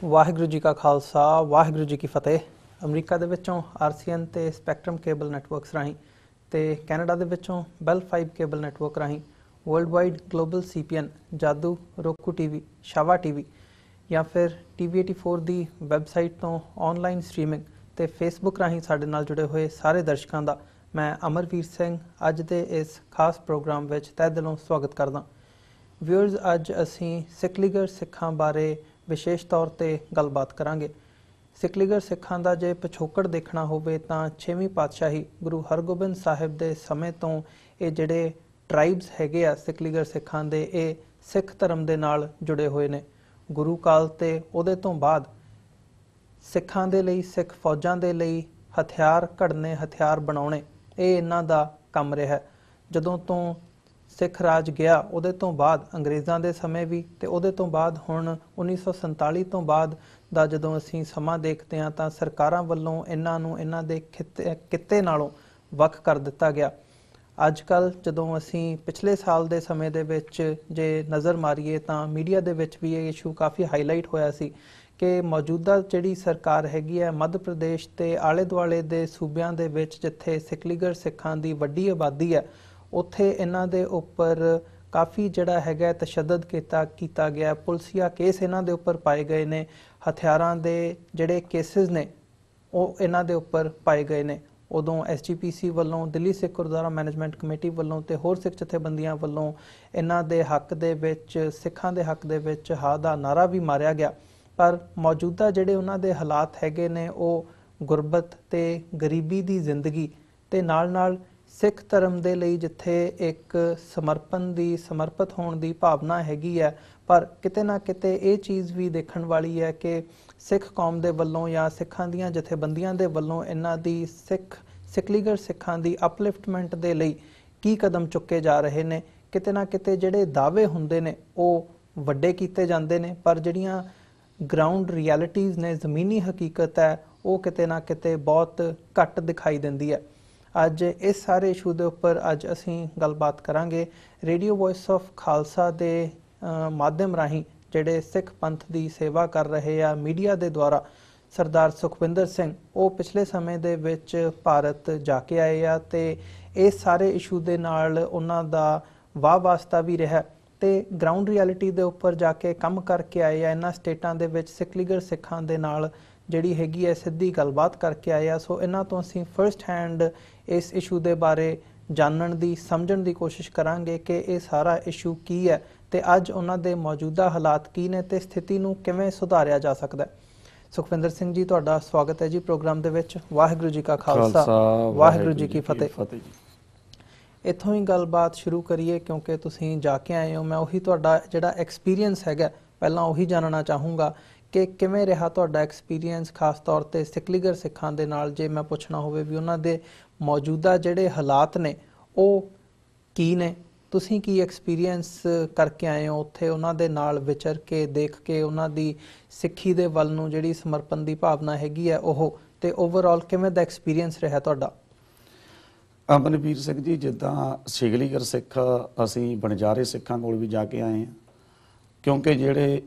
ਵਾਹਿਗੁਰੂ ਜੀ ਕਾ ਖਾਲਸਾ ਵਾਹਿਗੁਰੂ ਜੀ ਕੀ ਫਤਿਹ। ਅਮਰੀਕਾ ਦੇ ਵਿੱਚੋਂ RCN ਤੇ ਸਪੈਕਟਰਮ ਕੇਬਲ ਨੈਟਵਰਕਸ ਰਾਹੀਂ ਤੇ ਕੈਨੇਡਾ ਦੇ ਵਿੱਚੋਂ ਬੈਲ 5 ਕੇਬਲ ਨੈਟਵਰਕ ਰਾਹੀਂ ਵਰਲਡ ਵਾਈਡ ਗਲੋਬਲ CPN ਜਾਦੂ roku TV ਸ਼ਾਵਾ TV ਜਾਂ ਫਿਰ TV84 ਦੀ ਵੈਬਸਾਈਟ ਤੋਂ ਆਨਲਾਈਨ ਸਟ੍ਰੀਮਿੰਗ ਤੇ ਫੇਸਬੁੱਕ ਰਾਹੀਂ ਸਾਡੇ ਨਾਲ ਜੁੜੇ ਹੋਏ ਸਾਰੇ ਦਰਸ਼ਕਾਂ ਦਾ ਮੈਂ ਅਮਰਵੀਰ ਸਿੰਘ ਅੱਜ ਦੇ ਇਸ ਖਾਸ ਪ੍ਰੋਗਰਾਮ ਵਿੱਚ ਤਹਿ ਦਿਲੋਂ ਸਵਾਗਤ ਕਰਦਾ। ਵਿਊਅਰਸ, ਅੱਜ ਅਸੀਂ ਸਿੱਖਲੀਗਰ ਸਿੱਖਾਂ ਬਾਰੇ ਵਿਸ਼ੇਸ਼ ਤੌਰ ਤੇ ਗੱਲਬਾਤ ਕਰਾਂਗੇ। ਸਿੱਖਲੀਗਰ ਸਿੱਖਾਂ ਦਾ ਜੇ ਪਿਛੋਕੜ ਦੇਖਣਾ ਹੋਵੇ ਤਾਂ 6ਵੀਂ ਪਾਤਸ਼ਾਹੀ ਗੁਰੂ ਹਰਗੋਬਿੰਦ ਸਾਹਿਬ ਦੇ ਸਮੇਂ ਤੋਂ ਇਹ ਜਿਹੜੇ ਟਰਾਈਬਸ ਹੈਗੇ ਆ ਸਿੱਖਲੀਗਰ ਸਿੱਖਾਂ ਦੇ, ਇਹ ਸਿੱਖ ਧਰਮ ਦੇ ਨਾਲ ਜੁੜੇ ਹੋਏ ਨੇ। ਗੁਰੂ ਕਾਲ ਤੇ ਉਹਦੇ ਤੋਂ ਬਾਅਦ ਸਿੱਖਾਂ ਦੇ ਲਈ, ਸਿੱਖ ਫੌਜਾਂ ਦੇ ਲਈ ਹਥਿਆਰ ਘੜਨੇ, ਹਥਿਆਰ ਬਣਾਉਣੇ, ਇਹ ਇਹਨਾਂ ਦਾ ਕੰਮ ਰਿਹਾ। ਜਦੋਂ ਤੋਂ ਸਿੱਖ ਰਾਜ ਗਿਆ ਉਹਦੇ ਤੋਂ ਬਾਅਦ ਅੰਗਰੇਜ਼ਾਂ ਦੇ ਸਮੇਂ ਵੀ ਤੇ ਉਹਦੇ ਤੋਂ ਬਾਅਦ ਹੁਣ 1947 ਤੋਂ ਬਾਅਦ ਦਾ ਜਦੋਂ ਅਸੀਂ ਸਮਾਂ ਦੇਖਦੇ ਹਾਂ ਤਾਂ ਸਰਕਾਰਾਂ ਵੱਲੋਂ ਇਹਨਾਂ ਨੂੰ ਇਹਨਾਂ ਦੇ ਕਿੱਤੇ ਨਾਲੋਂ ਵੱਖ ਕਰ ਦਿੱਤਾ ਗਿਆ। ਅੱਜ ਕੱਲ੍ਹ ਜਦੋਂ ਅਸੀਂ ਪਿਛਲੇ ਸਾਲ ਦੇ ਸਮੇਂ ਦੇ ਵਿੱਚ ਜੇ ਨਜ਼ਰ ਮਾਰੀਏ ਤਾਂ ਮੀਡੀਆ ਦੇ ਵਿੱਚ ਵੀ ਇਹ ਇਸ਼ੂ ਕਾਫੀ ਹਾਈਲਾਈਟ ਹੋਇਆ ਸੀ ਕਿ ਮੌਜੂਦਾ ਜਿਹੜੀ ਸਰਕਾਰ ਹੈਗੀ ਹੈ ਮੱਧ ਪ੍ਰਦੇਸ਼ ਤੇ ਆਲੇ ਦੁਆਲੇ ਦੇ ਸੂਬਿਆਂ ਦੇ ਵਿੱਚ ਜਿੱਥੇ ਸਿੱਖਲੀਗਰ ਸਿੱਖਾਂ ਦੀ ਵੱਡੀ ਆਬਾਦੀ ਹੈ ਉੱਥੇ ਇਹਨਾਂ ਦੇ ਉੱਪਰ ਕਾਫੀ ਜਿਹੜਾ ਹੈਗਾ ਤਸ਼ੱਦਦ ਕੀਤਾ ਗਿਆ। ਪੁਲਸੀਆ ਕੇਸ ਇਹਨਾਂ ਦੇ ਉੱਪਰ ਪਾਏ ਗਏ ਨੇ, ਹਥਿਆਰਾਂ ਦੇ ਜਿਹੜੇ ਕੇਸਿਸ ਨੇ ਉਹ ਇਹਨਾਂ ਦੇ ਉੱਪਰ ਪਾਏ ਗਏ ਨੇ। ਉਦੋਂ SGPC ਵੱਲੋਂ, ਦਿੱਲੀ ਸਿੱਖ ਗੁਰਦੁਆਰਾ ਮੈਨੇਜਮੈਂਟ ਕਮੇਟੀ ਵੱਲੋਂ ਤੇ ਹੋਰ ਸਿੱਖ ਜਥੇਬੰਦੀਆਂ ਵੱਲੋਂ ਇਹਨਾਂ ਦੇ ਹੱਕ ਦੇ ਵਿੱਚ, ਸਿੱਖਾਂ ਦੇ ਹੱਕ ਦੇ ਵਿੱਚ ਹਾਂ ਦਾ ਨਾਰਾ ਵੀ ਮਾਰਿਆ ਗਿਆ। ਪਰ ਮੌਜੂਦਾ ਜਿਹੜੇ ਉਹਨਾਂ ਦੇ ਹਾਲਾਤ ਹੈਗੇ ਨੇ ਉਹ ਗੁਰਬਤ ਤੇ ਗਰੀਬੀ ਦੀ ਜ਼ਿੰਦਗੀ ਤੇ ਨਾਲ ਸਿੱਖ ਧਰਮ ਦੇ ਲਈ ਜਿੱਥੇ ਇੱਕ ਸਮਰਪਿਤ ਹੋਣ ਦੀ ਭਾਵਨਾ ਹੈਗੀ ਹੈ, ਪਰ ਕਿਤੇ ਨਾ ਕਿਤੇ ਇਹ ਚੀਜ਼ ਵੀ ਦੇਖਣ ਵਾਲੀ ਹੈ ਕਿ ਸਿੱਖ ਕੌਮ ਦੇ ਵੱਲੋਂ ਜਾਂ ਸਿੱਖਾਂ ਦੀਆਂ ਜਥੇਬੰਦੀਆਂ ਦੇ ਵੱਲੋਂ ਇਹਨਾਂ ਦੀ ਸਿੱਖਲੀਗਰ ਸਿੱਖਾਂ ਦੀ ਅਪਲਿਫਟਮੈਂਟ ਦੇ ਲਈ ਕੀ ਕਦਮ ਚੁੱਕੇ ਜਾ ਰਹੇ ਨੇ। ਕਿਤੇ ਨਾ ਕਿਤੇ ਜਿਹੜੇ ਦਾਅਵੇ ਹੁੰਦੇ ਨੇ ਉਹ ਵੱਡੇ ਕੀਤੇ ਜਾਂਦੇ ਨੇ, ਪਰ ਜਿਹੜੀਆਂ ਗਰਾਊਂਡ ਰਿਐਲਿਟੀਜ਼ ਨੇ, ਜ਼ਮੀਨੀ ਹਕੀਕਤ ਹੈ, ਉਹ ਕਿਤੇ ਨਾ ਕਿਤੇ ਬਹੁਤ ਘੱਟ ਦਿਖਾਈ ਦਿੰਦੀ ਹੈ। ਅੱਜ ਇਸ ਸਾਰੇ ਇਸ਼ੂ ਦੇ ਉੱਪਰ ਅੱਜ ਅਸੀਂ ਗੱਲਬਾਤ ਕਰਾਂਗੇ। ਰੇਡੀਓ ਵੌਇਸ ਆਫ ਖਾਲਸਾ ਦੇ ਮਾਧਿਅਮ ਰਾਹੀਂ ਜਿਹੜੇ ਸਿੱਖ ਪੰਥ ਦੀ ਸੇਵਾ ਕਰ ਰਹੇ ਆ ਮੀਡੀਆ ਦੇ ਦੁਆਰਾ, ਸਰਦਾਰ ਸੁਖਵਿੰਦਰ ਸਿੰਘ, ਉਹ ਪਿਛਲੇ ਸਮੇਂ ਦੇ ਵਿੱਚ ਭਾਰਤ ਜਾ ਕੇ ਆਏ ਆ ਤੇ ਇਸ ਸਾਰੇ ਇਸ਼ੂ ਦੇ ਨਾਲ ਉਹਨਾਂ ਦਾ ਵਾਹ ਵਾਸਤਾ ਵੀ ਰਿਹਾ ਤੇ ਗਰਾਊਂਡ ਰਿਐਲਿਟੀ ਦੇ ਉੱਪਰ ਜਾ ਕੇ ਕੰਮ ਕਰਕੇ ਆਏ ਆ। ਇਹਨਾਂ ਸਟੇਟਾਂ ਦੇ ਵਿੱਚ ਸਿੱਖਲੀਗਰ ਸਿੱਖਾਂ ਦੇ ਨਾਲ ਜਿਹੜੀ ਹੈਗੀ ਹੈ ਸਿੱਧੀ ਗੱਲਬਾਤ ਕਰਕੇ ਆਏ ਆ। ਸੋ ਇਹਨਾਂ ਤੋਂ ਅਸੀਂ ਫਰਸਟ ਹੈਂਡ ਇਸ ਇਸ਼ੂ ਦੇ ਬਾਰੇ ਜਾਣਨ ਦੀ, ਸਮਝਣ ਦੀ ਕੋਸ਼ਿਸ਼ ਕਰਾਂਗੇ ਕਿ ਇਹ ਸਾਰਾ ਇਸ਼ੂ ਕੀ ਹੈ ਤੇ ਅੱਜ ਉਹਨਾਂ ਦੇ ਮੌਜੂਦਾ ਹਾਲਾਤ ਕੀ ਨੇ ਤੇ ਸਥਿਤੀ ਨੂੰ ਕਿਵੇਂ ਸੁਧਾਰਿਆ ਜਾ ਸਕਦਾ ਹੈ। ਸੁਖਵਿੰਦਰ ਸਿੰਘ ਜੀ, ਤੁਹਾਡਾ ਸਵਾਗਤ ਹੈ ਜੀ ਪ੍ਰੋਗਰਾਮ ਦੇ ਵਿੱਚ। ਵਾਹਿਗੁਰੂ ਜੀ ਕਾ ਖਾਲਸਾ ਵਾਹਿਗੁਰੂ ਜੀ ਕੀ ਫਤਿਹ। ਇੱਥੋਂ ਹੀ ਗੱਲਬਾਤ ਸ਼ੁਰੂ ਕਰੀਏ ਕਿਉਂਕਿ ਤੁਸੀਂ ਜਾ ਕੇ ਆਏ ਹੋ। ਮੈਂ ਉਹੀ ਤੁਹਾਡਾ ਜਿਹੜਾ ਐਕਸਪੀਰੀਅੰਸ ਹੈਗਾ ਪਹਿਲਾਂ ਉਹੀ ਜਾਣਨਾ ਚਾਹੂੰਗਾ ਕਿ ਕਿਵੇਂ ਰਿਹਾ ਤੁਹਾਡਾ ਐਕਸਪੀਰੀਅੰਸ, ਖਾਸ ਤੌਰ ਤੇ ਸਿੱਖਲੀਗਰ ਸਿੱਖਾਂ ਦੇ ਨਾਲ। ਜੇ ਮੈਂ ਪੁੱਛਣਾ ਹੋਵੇ ਵੀ ਉਹਨਾਂ ਦੇ ਮੌਜੂਦਾ ਜਿਹੜੇ ਹਾਲਾਤ ਨੇ ਉਹ ਕੀ ਨੇ, ਤੁਸੀਂ ਕੀ ਐਕਸਪੀਰੀਅੰਸ ਕਰਕੇ ਆਏ ਹੋ ਉੱਥੇ ਉਹਨਾਂ ਦੇ ਨਾਲ ਵਿਚਰ ਕੇ, ਦੇਖ ਕੇ ਉਹਨਾਂ ਦੀ ਸਿੱਖੀ ਦੇ ਵੱਲ ਨੂੰ ਜਿਹੜੀ ਸਮਰਪਣ ਦੀ ਭਾਵਨਾ ਹੈਗੀ ਹੈ ਉਹ, ਤੇ ਓਵਰਆਲ ਕਿਵੇਂ ਦਾ ਐਕਸਪੀਰੀਅੰਸ ਰਿਹਾ ਤੁਹਾਡਾ? ਅਮਰਵੀਰ ਸਿੰਘ ਜੀ, ਜਿੱਦਾਂ ਸਿੱਖਲੀਗਰ ਸਿੱਖ ਅਸੀਂ ਬਣਜਾਰੇ ਸਿੱਖਾਂ ਕੋਲ ਵੀ ਜਾ ਕੇ ਆਏ ਹਾਂ, ਕਿਉਂਕਿ ਜਿਹੜੇ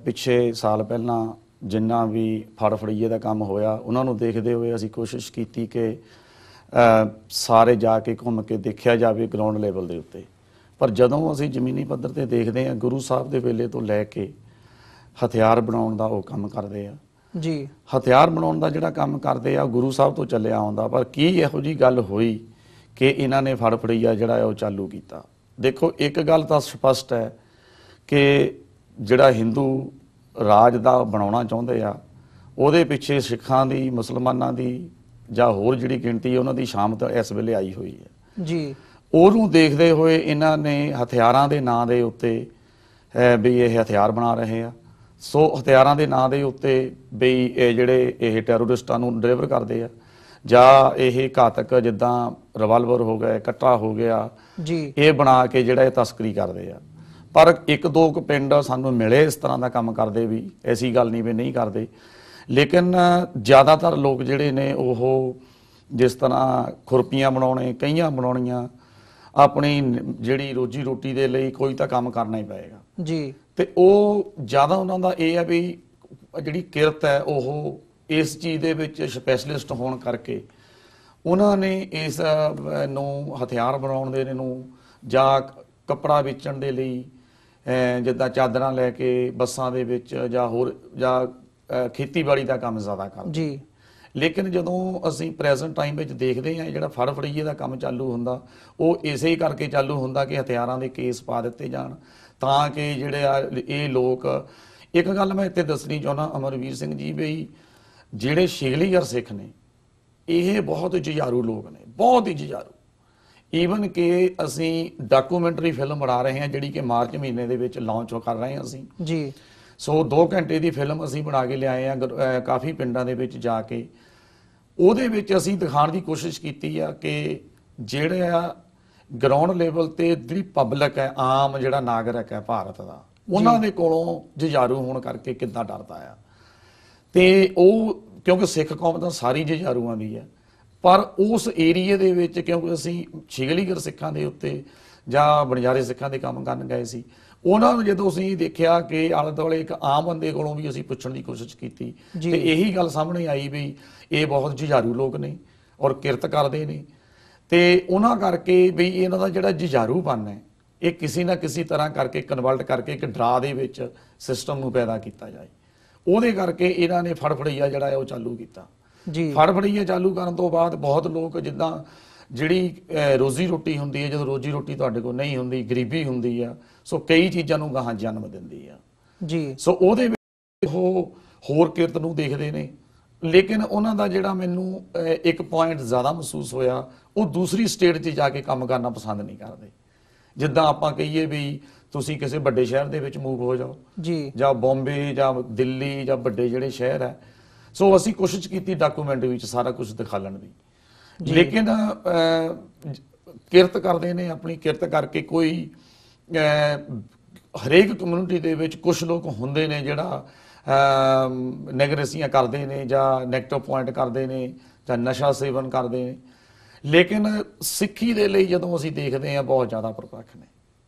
ਪਿੱਛੇ ਸਾਲ ਪਹਿਲਾਂ ਜਿੰਨਾ ਵੀ ਫੜਫੜੀਏ ਦਾ ਕੰਮ ਹੋਇਆ ਉਹਨਾਂ ਨੂੰ ਦੇਖਦੇ ਹੋਏ ਅਸੀਂ ਕੋਸ਼ਿਸ਼ ਕੀਤੀ ਕਿ ਸਾਰੇ ਜਾ ਕੇ ਘੁੰਮ ਕੇ ਦੇਖਿਆ ਜਾਵੇ ਗਰਾਊਂਡ ਲੈਵਲ ਦੇ ਉੱਤੇ। ਪਰ ਜਦੋਂ ਅਸੀਂ ਜ਼ਮੀਨੀ ਪੱਧਰ ਤੇ ਦੇਖਦੇ ਹਾਂ, ਗੁਰੂ ਸਾਹਿਬ ਦੇ ਵੇਲੇ ਤੋਂ ਲੈ ਕੇ ਹਥਿਆਰ ਬਣਾਉਣ ਦਾ ਉਹ ਕੰਮ ਕਰਦੇ ਆ ਜੀ। ਹਥਿਆਰ ਬਣਾਉਣ ਦਾ ਜਿਹੜਾ ਕੰਮ ਕਰਦੇ ਆ ਗੁਰੂ ਸਾਹਿਬ ਤੋਂ ਚੱਲਿਆ ਆਉਂਦਾ, ਪਰ ਕੀ ਇਹੋ ਜਿਹੀ ਗੱਲ ਹੋਈ ਕਿ ਇਹਨਾਂ ਨੇ ਫੜਫੜੀਆ ਜਿਹੜਾ ਉਹ ਚਾਲੂ ਕੀਤਾ? ਦੇਖੋ, ਇੱਕ ਗੱਲ ਤਾਂ ਸਪਸ਼ਟ ਹੈ ਕਿ ਜਿਹੜਾ ਹਿੰਦੂ ਰਾਜ ਦਾ ਬਣਾਉਣਾ ਚਾਹੁੰਦੇ ਆ ਉਹਦੇ ਪਿੱਛੇ ਸਿੱਖਾਂ ਦੀ, ਮੁਸਲਮਾਨਾਂ ਦੀ ਜਾਂ ਹੋਰ ਜਿਹੜੀ ਗਿਣਤੀ ਹੈ ਉਹਨਾਂ ਦੀ ਸ਼ਾਮਤ ਇਸ ਵੇਲੇ ਆਈ ਹੋਈ ਹੈ ਜੀ। ਉਹਨੂੰ ਦੇਖਦੇ ਹੋਏ ਇਹਨਾਂ ਨੇ ਹਥਿਆਰਾਂ ਦੇ ਨਾਂ ਦੇ ਉੱਤੇ ਵੀ ਇਹ ਹਥਿਆਰ ਬਣਾ ਰਹੇ ਆ। ਸੋ ਹਥਿਆਰਾਂ ਦੇ ਨਾਂ ਦੇ ਉੱਤੇ ਵੀ ਇਹ ਜਿਹੜੇ ਇਹ ਟੈਰੋਰਿਸਟਾਂ ਨੂੰ ਡਿਲੀਵਰ ਕਰਦੇ ਆ, ਜਾਂ ਇਹ ਘਾਤਕ ਜਿੱਦਾਂ ਰਿਵਾਲਵਰ ਹੋ ਗਏ, ਕੱਟਾ ਹੋ ਗਿਆ ਜੀ, ਇਹ ਬਣਾ ਕੇ ਜਿਹੜਾ ਇਹ ਤਸਕਰੀ ਕਰਦੇ ਆ। ਪਰ ਇੱਕ ਦੋ ਕੁ ਪਿੰਡ ਸਾਨੂੰ ਮਿਲੇ ਇਸ ਤਰ੍ਹਾਂ ਦਾ ਕੰਮ ਕਰਦੇ, ਵੀ ਐਸੀ ਗੱਲ ਨਹੀਂ ਵੀ ਨਹੀਂ ਕਰਦੇ, ਲੇਕਿਨ ਜ਼ਿਆਦਾਤਰ ਲੋਕ ਜਿਹੜੇ ਨੇ ਉਹ ਜਿਸ ਤਰ੍ਹਾਂ ਖੁਰਪੀਆਂ ਬਣਾਉਣੇ, ਕਈਆਂ ਬਣਾਉਣੀਆਂ, ਆਪਣੀ ਜਿਹੜੀ ਰੋਜੀ ਰੋਟੀ ਦੇ ਲਈ ਕੋਈ ਤਾਂ ਕੰਮ ਕਰਨਾ ਹੀ ਪਏਗਾ ਜੀ। ਤੇ ਉਹ ਜ਼ਿਆਦਾ ਉਹਨਾਂ ਦਾ ਇਹ ਹੈ ਵੀ ਜਿਹੜੀ ਕਿਰਤ ਹੈ ਉਹ ਇਸ ਚੀਜ਼ ਦੇ ਵਿੱਚ ਸਪੈਸ਼ਲਿਸਟ ਹੋਣ ਕਰਕੇ ਉਹਨਾਂ ਨੇ ਇਸ ਨੂੰ ਹਥਿਆਰ ਬਣਾਉਣ ਦੇ ਨੂੰ ਜਾਂ ਕੱਪੜਾ ਵੇਚਣ ਦੇ ਲਈ ਜਿੱਦਾਂ ਚਾਦਰਾਂ ਲੈ ਕੇ ਬੱਸਾਂ ਦੇ ਵਿੱਚ ਜਾਂ ਹੋਰ ਜਾਂ ਖੇਤੀਬਾੜੀ ਦਾ ਕੰਮ ਜ਼ਿਆਦਾ ਕਰਦੇ ਜੀ। ਲੇਕਿਨ ਜਦੋਂ ਅਸੀਂ ਪ੍ਰੈਜ਼ੈਂਟ ਟਾਈਮ ਵਿੱਚ ਦੇਖਦੇ ਹਾਂ ਜਿਹੜਾ ਫੜ ਫੜੀਏ ਦਾ ਕੰਮ ਚਾਲੂ ਹੁੰਦਾ ਉਹ ਇਸੇ ਹੀ ਕਰਕੇ ਚਾਲੂ ਹੁੰਦਾ ਕਿ ਹਥਿਆਰਾਂ ਦੇ ਕੇਸ ਪਾ ਦਿੱਤੇ ਜਾਣ ਤਾਂ ਕਿ ਜਿਹੜੇ ਆ ਇਹ ਲੋਕ। ਇੱਕ ਗੱਲ ਮੈਂ ਇੱਥੇ ਦੱਸਣੀ ਚਾਹੁੰਦਾ ਅਮਰਵੀਰ ਸਿੰਘ ਜੀ, ਵੀ ਜਿਹੜੇ ਸ਼ਿਗਲੀਗਰ ਸਿੱਖ ਨੇ ਇਹ ਬਹੁਤ ਜੁਝਾਰੂ ਲੋਕ ਨੇ, ਬਹੁਤ ਹੀ ਜੁਝਾਰੂ। ਈਵਨ ਕਿ ਅਸੀਂ ਡਾਕੂਮੈਂਟਰੀ ਫਿਲਮ ਬਣਾ ਰਹੇ ਹਾਂ ਜਿਹੜੀ ਕਿ ਮਾਰਚ ਮਹੀਨੇ ਦੇ ਵਿੱਚ ਲਾਂਚ ਕਰ ਰਹੇ ਹਾਂ ਅਸੀਂ ਜੀ। ਸੋ 2 ਘੰਟੇ ਦੀ ਫਿਲਮ ਅਸੀਂ ਬਣਾ ਕੇ ਲਿਆਏ ਹਾਂ ਕਾਫੀ ਪਿੰਡਾਂ ਦੇ ਵਿੱਚ ਜਾ ਕੇ। ਉਹਦੇ ਵਿੱਚ ਅਸੀਂ ਦਿਖਾਉਣ ਦੀ ਕੋਸ਼ਿਸ਼ ਕੀਤੀ ਆ ਕਿ ਜਿਹੜੇ ਆ ਗਰਾਊਂਡ ਲੈਵਲ ਤੇ ਜਿਹੜੀ ਪਬਲਿਕ ਹੈ, ਆਮ ਜਿਹੜਾ ਨਾਗਰਿਕ ਹੈ ਭਾਰਤ ਦਾ, ਉਹਨਾਂ ਦੇ ਕੋਲੋਂ ਜੁਝਾਰੂ ਹੋਣ ਕਰਕੇ ਕਿੱਦਾਂ ਡਰਦਾ ਆ। ਤੇ ਉਹ ਕਿਉਂਕਿ ਸਿੱਖ ਕੌਮ ਤਾਂ ਸਾਰੀ ਜੁਝਾਰੂਆਂ ਦੀ ਹੈ, ਪਰ ਉਸ ਏਰੀਏ ਦੇ ਵਿੱਚ ਕਿਉਂਕਿ ਅਸੀਂ ਸ਼ਿਗਲੀਗਰ ਸਿੱਖਾਂ ਦੇ ਉੱਤੇ ਜਾਂ ਬਣਜਾਰੇ ਸਿੱਖਾਂ ਦੇ ਕੰਮ ਕਰਨ ਗਏ ਸੀ, ਉਹਨਾਂ ਨੂੰ ਜਦੋਂ ਅਸੀਂ ਦੇਖਿਆ ਕਿ ਆਲੇ ਦੁਆਲੇ ਇੱਕ ਆਮ ਬੰਦੇ ਕੋਲੋਂ ਵੀ ਅਸੀਂ ਪੁੱਛਣ ਦੀ ਕੋਸ਼ਿਸ਼ ਕੀਤੀ ਤੇ ਇਹੀ ਗੱਲ ਸਾਹਮਣੇ ਆਈ ਵੀ ਇਹ ਬਹੁਤ ਜੁਝਾਰੂ ਲੋਕ ਨੇ ਔਰ ਕਿਰਤ ਕਰਦੇ ਨੇ। ਤੇ ਉਹਨਾਂ ਕਰਕੇ ਵੀ ਇਹਨਾਂ ਦਾ ਜਿਹੜਾ ਜੁਝਾਰੂਪਨ ਹੈ ਇਹ ਕਿਸੇ ਨਾ ਕਿਸੇ ਤਰ੍ਹਾਂ ਕਰਕੇ ਕਨਵਰਟ ਕਰਕੇ ਇੱਕ ਡਰਾ ਦੇ ਵਿੱਚ ਸਿਸਟਮ ਨੂੰ ਪੈਦਾ ਕੀਤਾ ਜਾਏ। ਉਹਦੇ ਕਰਕੇ ਇਹਨਾਂ ਨੇ ਫੜਫੜਈਆ ਜਿਹੜਾ ਹੈ ਉਹ ਚਾਲੂ ਕੀਤਾ ਜੀ। ਫੜਫੜਈਆ ਚਾਲੂ ਕਰਨ ਤੋਂ ਬਾਅਦ ਬਹੁਤ ਲੋਕ ਜਿੱਦਾਂ ਜਿਹੜੀ ਰੋਜ਼ੀ ਰੋਟੀ ਹੁੰਦੀ ਹੈ, ਜਦੋਂ ਰੋਜ਼ੀ ਰੋਟੀ ਤੁਹਾਡੇ ਕੋਲ ਨਹੀਂ ਹੁੰਦੀ, ਗਰੀਬੀ ਹੁੰਦੀ ਆ, ਸੋ ਕਈ ਚੀਜ਼ਾਂ ਨੂੰ ਗਾਹਾਂ ਜਨਮ ਦਿੰਦੀ ਆ ਜੀ। ਸੋ ਉਹਦੇ ਵਿੱਚ ਉਹ ਹੋਰ ਕਿਰਤ ਨੂੰ ਦੇਖਦੇ ਨੇ। ਲੇਕਿਨ ਉਹਨਾਂ ਦਾ ਜਿਹੜਾ ਮੈਨੂੰ ਇੱਕ ਪੁਆਇੰਟ ਜ਼ਿਆਦਾ ਮਹਿਸੂਸ ਹੋਇਆ, ਉਹ ਦੂਸਰੀ ਸਟੇਟ 'ਚ ਜਾ ਕੇ ਕੰਮ ਕਰਨਾ ਪਸੰਦ ਨਹੀਂ ਕਰਦੇ। ਜਿੱਦਾਂ ਆਪਾਂ ਕਹੀਏ ਵੀ ਤੁਸੀਂ ਕਿਸੇ ਵੱਡੇ ਸ਼ਹਿਰ ਦੇ ਵਿੱਚ ਮੂਵ ਹੋ ਜਾਓ ਜੀ, ਜਾਂ ਬੰਬੇ ਜਾਂ ਦਿੱਲੀ ਜਾਂ ਵੱਡੇ ਜਿਹੜੇ ਸ਼ਹਿਰ ਹੈ। ਸੋ ਅਸੀਂ ਕੋਸ਼ਿਸ਼ ਕੀਤੀ ਡਾਕੂਮੈਂਟਰੀ ਵਿੱਚ ਸਾਰਾ ਕੁਝ ਦਿਖਾਉਣ ਦੀ, ਲੇਕਿਨ ਕਿਰਤ ਕਰਦੇ ਨੇ। ਆਪਣੀ ਕਿਰਤ ਕਰਕੇ ਕੋਈ ਹਰੇਕ ਕਮਿਊਨਿਟੀ ਦੇ ਵਿੱਚ ਕੁਝ ਲੋਕ ਹੁੰਦੇ ਨੇ ਜਿਹੜਾ ਨੈਗਰੇਸੀਆਂ ਕਰਦੇ ਨੇ ਜਾਂ ਨੈਗੇਟਿਵ ਪੁਆਇੰਟ ਕਰਦੇ ਨੇ ਜਾਂ ਨਸ਼ਾ ਸੇਵਨ ਕਰਦੇ ਨੇ। ਲੇਕਿਨ ਸਿੱਖੀ ਦੇ ਲਈ ਜਦੋਂ ਅਸੀਂ ਦੇਖਦੇ ਹਾਂ ਬਹੁਤ ਜ਼ਿਆਦਾ ਪ੍ਰਪੱਖ ਨੇ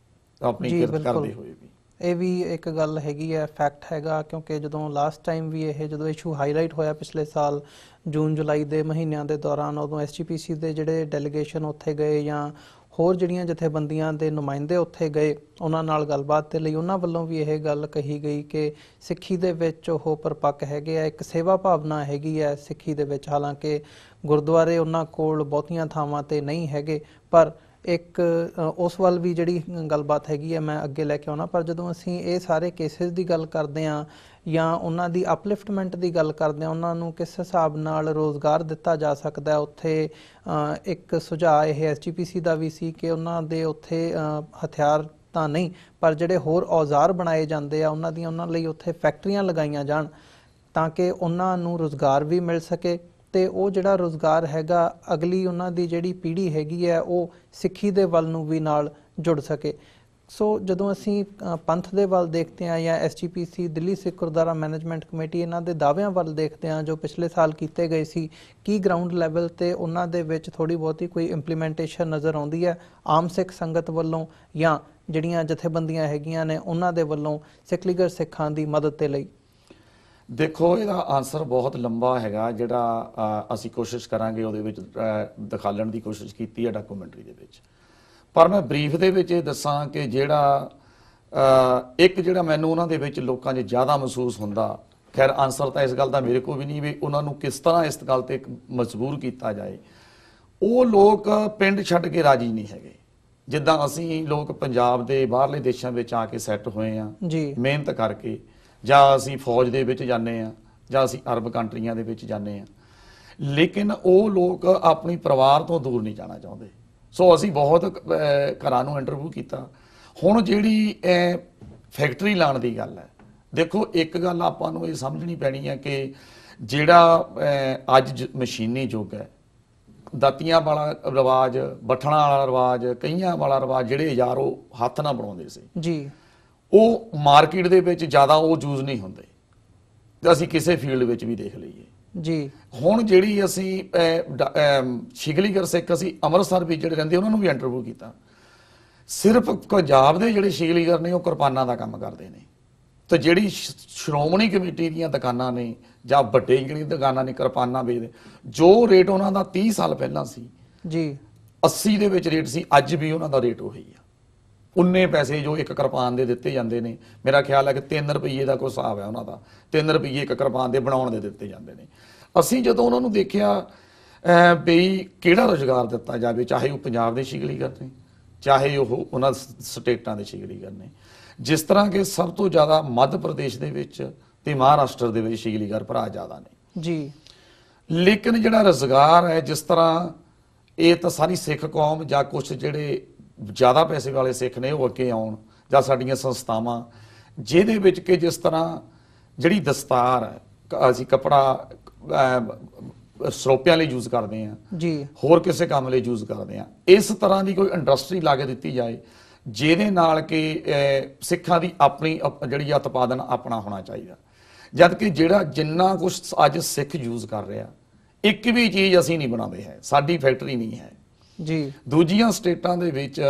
ਆਪਣੀ ਕਿਰਤ ਕਰਦੇ ਹੋਏ ਵੀ। ਇਹ ਵੀ ਇੱਕ ਗੱਲ ਹੈਗੀ ਹੈ, ਫੈਕਟ ਹੈਗਾ, ਕਿਉਂਕਿ ਜਦੋਂ ਲਾਸਟ ਟਾਈਮ ਵੀ ਜਦੋਂ ਇਸ਼ੂ ਹਾਈਲਾਈਟ ਹੋਇਆ ਪਿਛਲੇ ਸਾਲ ਜੂਨ ਜੁਲਾਈ ਦੇ ਮਹੀਨਿਆਂ ਦੇ ਦੌਰਾਨ, ਉਦੋਂ SGPC ਦੇ ਜਿਹੜੇ ਡੈਲੀਗੇਸ਼ਨ ਉੱਥੇ ਗਏ ਜਾਂ ਹੋਰ ਜਿਹੜੀਆਂ ਜਥੇਬੰਦੀਆਂ ਦੇ ਨੁਮਾਇੰਦੇ ਉੱਥੇ ਗਏ ਉਹਨਾਂ ਨਾਲ ਗੱਲਬਾਤ ਦੇ ਲਈ, ਉਹਨਾਂ ਵੱਲੋਂ ਵੀ ਇਹ ਗੱਲ ਕਹੀ ਗਈ ਕਿ ਸਿੱਖੀ ਦੇ ਵਿੱਚ ਉਹ ਪਰਪੱਕ ਹੈਗੇ ਆ, ਇੱਕ ਸੇਵਾ ਭਾਵਨਾ ਹੈਗੀ ਹੈ ਸਿੱਖੀ ਦੇ ਵਿੱਚ। ਹਾਲਾਂਕਿ ਗੁਰਦੁਆਰੇ ਉਹਨਾਂ ਕੋਲ ਬਹੁਤੀਆਂ ਥਾਵਾਂ ਤੇ ਨਹੀਂ ਹੈਗੇ, ਪਰ ਇੱਕ ਉਸ ਵੱਲ ਵੀ ਜਿਹੜੀ ਗੱਲਬਾਤ ਹੈਗੀ ਹੈ ਮੈਂ ਅੱਗੇ ਲੈ ਕੇ ਆਉਣਾ। ਪਰ ਜਦੋਂ ਅਸੀਂ ਇਹ ਸਾਰੇ ਕੇਸਿਸ ਦੀ ਗੱਲ ਕਰਦੇ ਹਾਂ ਜਾਂ ਉਹਨਾਂ ਦੀ ਅਪਲਿਫਟਮੈਂਟ ਦੀ ਗੱਲ ਕਰਦੇ ਹਾਂ, ਉਹਨਾਂ ਨੂੰ ਕਿਸ ਹਿਸਾਬ ਨਾਲ ਰੋਜ਼ਗਾਰ ਦਿੱਤਾ ਜਾ ਸਕਦਾ ਹੈ, ਉੱਥੇ ਇੱਕ ਸੁਝਾਅ ਇਹ SGPC ਦਾ ਵੀ ਸੀ ਕਿ ਉਹਨਾਂ ਦੇ ਉੱਥੇ ਹਥਿਆਰ ਤਾਂ ਨਹੀਂ ਪਰ ਜਿਹੜੇ ਹੋਰ ਔਜ਼ਾਰ ਬਣਾਏ ਜਾਂਦੇ ਆ ਉਹਨਾਂ ਲਈ ਉੱਥੇ ਫੈਕਟਰੀਆਂ ਲਗਾਈਆਂ ਜਾਣ ਤਾਂ ਕਿ ਉਹਨਾਂ ਨੂੰ ਰੋਜ਼ਗਾਰ ਵੀ ਮਿਲ ਸਕੇ ਤੇ ਉਹ ਜਿਹੜਾ ਰੋਜ਼ਗਾਰ ਹੈਗਾ ਅਗਲੀ ਉਹਨਾਂ ਦੀ ਜਿਹੜੀ ਪੀੜ੍ਹੀ ਹੈਗੀ ਹੈ ਉਹ ਸਿੱਖੀ ਦੇ ਵੱਲ ਨੂੰ ਵੀ ਨਾਲ ਜੁੜ ਸਕੇ। ਸੋ ਜਦੋਂ ਅਸੀਂ ਪੰਥ ਦੇ ਵੱਲ ਦੇਖਦੇ ਹਾਂ ਜਾਂ SGPC Delhi Sikh Gurdwara management committee ਇਹਨਾਂ ਦੇ ਦਾਅਵਿਆਂ ਵੱਲ ਦੇਖਦੇ ਹਾਂ ਜੋ ਪਿਛਲੇ ਸਾਲ ਕੀਤੇ ਗਏ ਸੀ, ਕੀ ਗਰਾਊਂਡ ਲੈਵਲ ਤੇ ਉਹਨਾਂ ਦੇ ਵਿੱਚ ਥੋੜੀ ਬਹੁਤੀ ਕੋਈ ਇੰਪਲੀਮੈਂਟੇਸ਼ਨ ਨਜ਼ਰ ਆਉਂਦੀ ਹੈ ਆਮ ਸਿੱਖ ਸੰਗਤ ਵੱਲੋਂ ਜਾਂ ਜਿਹੜੀਆਂ ਜਥੇਬੰਦੀਆਂ ਹੈਗੀਆਂ ਨੇ ਉਹਨਾਂ ਦੇ ਵੱਲੋਂ ਸਿੱਖਲੀਗਰ ਸਿੱਖਾਂ ਦੀ ਮਦਦ ਦੇ ਲਈ? ਦੇਖੋ, ਇਹਦਾ ਆਨਸਰ ਬਹੁਤ ਲੰਬਾ ਹੈਗਾ ਜਿਹੜਾ ਅਸੀਂ ਕੋਸ਼ਿਸ਼ ਕਰਾਂਗੇ ਉਹਦੇ ਵਿੱਚ ਦਿਖਾਉਣ ਦੀ ਕੋਸ਼ਿਸ਼ ਕੀਤੀ ਹੈ ਡਾਕੂਮੈਂਟਰੀ ਦੇ ਵਿੱਚ। ਪਰ ਮੈਂ ਬਰੀਫ ਦੇ ਵਿੱਚ ਇਹ ਦੱਸਾਂ ਕਿ ਜਿਹੜਾ ਜਿਹੜਾ ਮੈਨੂੰ ਉਹਨਾਂ ਦੇ ਵਿੱਚ ਲੋਕਾਂ 'ਚ ਜ਼ਿਆਦਾ ਮਹਿਸੂਸ ਹੁੰਦਾ, ਖੈਰ ਆਨਸਰ ਤਾਂ ਇਸ ਗੱਲ ਦਾ ਮੇਰੇ ਕੋਲ ਵੀ ਨਹੀਂ ਵੀ ਉਹਨਾਂ ਨੂੰ ਕਿਸ ਤਰ੍ਹਾਂ ਇਸ ਗੱਲ ਤੇ ਮਜਬੂਰ ਕੀਤਾ ਜਾਏ। ਉਹ ਲੋਕ ਪਿੰਡ ਛੱਡ ਕੇ ਰਾਜੀ ਨਹੀਂ ਹੈਗੇ। ਜਿੱਦਾਂ ਅਸੀਂ ਲੋਕ ਪੰਜਾਬ ਦੇ ਬਾਹਰਲੇ ਦੇਸ਼ਾਂ ਵਿੱਚ ਆ ਕੇ ਸੈੱਟ ਹੋਏ ਆ ਮਿਹਨਤ ਕਰਕੇ, ਜਾਂ ਅਸੀਂ ਫੌਜ ਦੇ ਵਿੱਚ ਜਾਂਦੇ ਹਾਂ ਜਾਂ ਅਸੀਂ ਅਰਬ ਕੰਟਰੀਆਂ ਦੇ ਵਿੱਚ ਜਾਂਦੇ ਹਾਂ, ਲੇਕਿਨ ਉਹ ਲੋਕ ਆਪਣੀ ਪਰਿਵਾਰ ਤੋਂ ਦੂਰ ਨਹੀਂ ਜਾਣਾ ਚਾਹੁੰਦੇ। ਸੋ ਅਸੀਂ ਬਹੁਤ ਘਰਾਂ ਨੂੰ ਇੰਟਰਵਿਊ ਕੀਤਾ। ਹੁਣ ਜਿਹੜੀ ਫੈਕਟਰੀ ਲਾਉਣ ਦੀ ਗੱਲ ਹੈ, ਦੇਖੋ ਇੱਕ ਗੱਲ ਆਪਾਂ ਨੂੰ ਇਹ ਸਮਝਣੀ ਪੈਣੀ ਹੈ ਕਿ ਜਿਹੜਾ ਅੱਜ ਮਸ਼ੀਨੀ ਯੁੱਗ ਹੈ, ਦਾਤੀਆਂ ਵਾਲਾ ਰਿਵਾਜ, ਬੱਠਣਾ ਵਾਲਾ ਰਿਵਾਜ, ਕਈਆਂ ਵਾਲਾ ਰਿਵਾਜ ਜਿਹੜੇ ਹਜ਼ਾਰੋਂ ਹੱਥ ਨਾਲ ਬਣਾਉਂਦੇ ਸੀ ਜੀ, ਉਹ ਮਾਰਕੀਟ ਦੇ ਵਿੱਚ ਜ਼ਿਆਦਾ ਉਹ ਯੂਜ਼ ਨਹੀਂ ਹੁੰਦੇ। ਤੇ ਅਸੀਂ ਕਿਸੇ ਫੀਲਡ ਵਿੱਚ ਵੀ ਦੇਖ ਲਈਏ ਜੀ। ਹੁਣ ਜਿਹੜੀ ਅਸੀਂ ਸ਼ਿਗਲੀਗਰ ਸਿੱਖ ਅਸੀਂ ਅੰਮ੍ਰਿਤਸਰ ਵਿੱਚ ਜਿਹੜੇ ਰਹਿੰਦੇ ਉਹਨਾਂ ਨੂੰ ਵੀ ਇੰਟਰਵਿਊ ਕੀਤਾ। ਸਿਰਫ ਪੰਜਾਬ ਦੇ ਜਿਹੜੇ ਸ਼ਿਗਲੀਗਰ ਨੇ ਉਹ ਕਿਰਪਾਨਾਂ ਦਾ ਕੰਮ ਕਰਦੇ ਨੇ, ਤੇ ਜਿਹੜੀ ਸ਼੍ਰੋਮਣੀ ਕਮੇਟੀ ਦੀਆਂ ਦੁਕਾਨਾਂ ਨੇ ਜਾਂ ਵੱਡੇ ਜਿਹੜੀ ਦੁਕਾਨਾਂ ਨੇ ਕਿਰਪਾਨਾਂ ਵੇਚਦੇ, ਜੋ ਰੇਟ ਉਹਨਾਂ ਦਾ 30 ਸਾਲ ਪਹਿਲਾਂ ਸੀ ਜੀ 80 ਦੇ ਵਿੱਚ ਰੇਟ ਸੀ, ਅੱਜ ਵੀ ਉਹਨਾਂ ਦਾ ਰੇਟ ਉਹੀ ਆ। ਉਨੇ ਪੈਸੇ ਜੋ ਇੱਕ ਕਿਰਪਾਨ ਦੇ ਦਿੱਤੇ ਜਾਂਦੇ ਨੇ, ਮੇਰਾ ਖਿਆਲ ਹੈ ਕਿ 3 ਰੁਪਏ ਦਾ ਕੋਈ ਹਿਸਾਬ ਹੈ ਉਹਨਾਂ ਦਾ, 3 ਰੁਪਏ ਇੱਕ ਕਿਰਪਾਨ ਦੇ ਬਣਾਉਣ ਦੇ ਦਿੱਤੇ ਜਾਂਦੇ ਨੇ। ਅਸੀਂ ਜਦੋਂ ਉਹਨਾਂ ਨੂੰ ਦੇਖਿਆ ਵੀ ਕਿਹੜਾ ਰੁਜ਼ਗਾਰ ਦਿੱਤਾ ਜਾਵੇ, ਚਾਹੇ ਉਹ ਪੰਜਾਬ ਦੇ ਸ਼ਿਗਲੀਗਰ ਨੇ, ਚਾਹੇ ਉਹ ਉਹਨਾਂ ਸਟੇਟਾਂ ਦੇ ਸ਼ਿਗਲੀਗਰ ਨੇ। ਜਿਸ ਤਰ੍ਹਾਂ ਕਿ ਸਭ ਤੋਂ ਜ਼ਿਆਦਾ ਮੱਧ ਪ੍ਰਦੇਸ਼ ਦੇ ਵਿੱਚ ਤੇ ਮਹਾਰਾਸ਼ਟਰ ਦੇ ਵਿੱਚ ਸ਼ਿਗਲੀਗਰ ਭਰਾ ਜ਼ਿਆਦਾ ਨੇ ਜੀ, ਲੇਕਿਨ ਜਿਹੜਾ ਰੁਜ਼ਗਾਰ ਹੈ, ਜਿਸ ਤਰ੍ਹਾਂ ਇਹ ਤਾਂ ਸਾਰੀ ਸਿੱਖ ਕੌਮ ਜਾਂ ਕੁਝ ਜਿਹੜੇ ਜ਼ਿਆਦਾ ਪੈਸੇ ਵਾਲੇ ਸਿੱਖ ਨੇ ਉਹ ਅੱਗੇ ਆਉਣ, ਜਾਂ ਸਾਡੀਆਂ ਸੰਸਥਾਵਾਂ ਜਿਹਦੇ ਵਿੱਚ ਕਿ ਜਿਸ ਤਰ੍ਹਾਂ ਜਿਹੜੀ ਦਸਤਾਰ ਹੈ, ਅਸੀਂ ਕੱਪੜਾ ਸਰੋਪਿਆਂ ਲਈ ਯੂਜ਼ ਕਰਦੇ ਹਾਂ ਜੀ, ਹੋਰ ਕਿਸੇ ਕੰਮ ਲਈ ਯੂਜ਼ ਕਰਦੇ ਹਾਂ, ਇਸ ਤਰ੍ਹਾਂ ਦੀ ਕੋਈ ਇੰਡਸਟਰੀ ਲਾ ਕੇ ਦਿੱਤੀ ਜਾਏ ਜਿਹਦੇ ਨਾਲ ਕਿ ਸਿੱਖਾਂ ਦੀ ਆਪਣੀ ਜਿਹੜੀ ਉਤਪਾਦਨ ਆਪਣਾ ਹੋਣਾ ਚਾਹੀਦਾ। ਜਦ ਕਿ ਜਿਹੜਾ ਜਿੰਨਾ ਕੁਝ ਅੱਜ ਸਿੱਖ ਯੂਜ਼ ਕਰ ਰਿਹਾ, ਇੱਕ ਵੀ ਚੀਜ਼ ਅਸੀਂ ਨਹੀਂ ਬਣਾਉਂਦੇ ਹੈ, ਸਾਡੀ ਫੈਕਟਰੀ ਨਹੀਂ ਹੈ ਜੀ। ਦੂਜੀਆਂ ਸਟੇਟਾਂ ਦੇ ਵਿੱਚ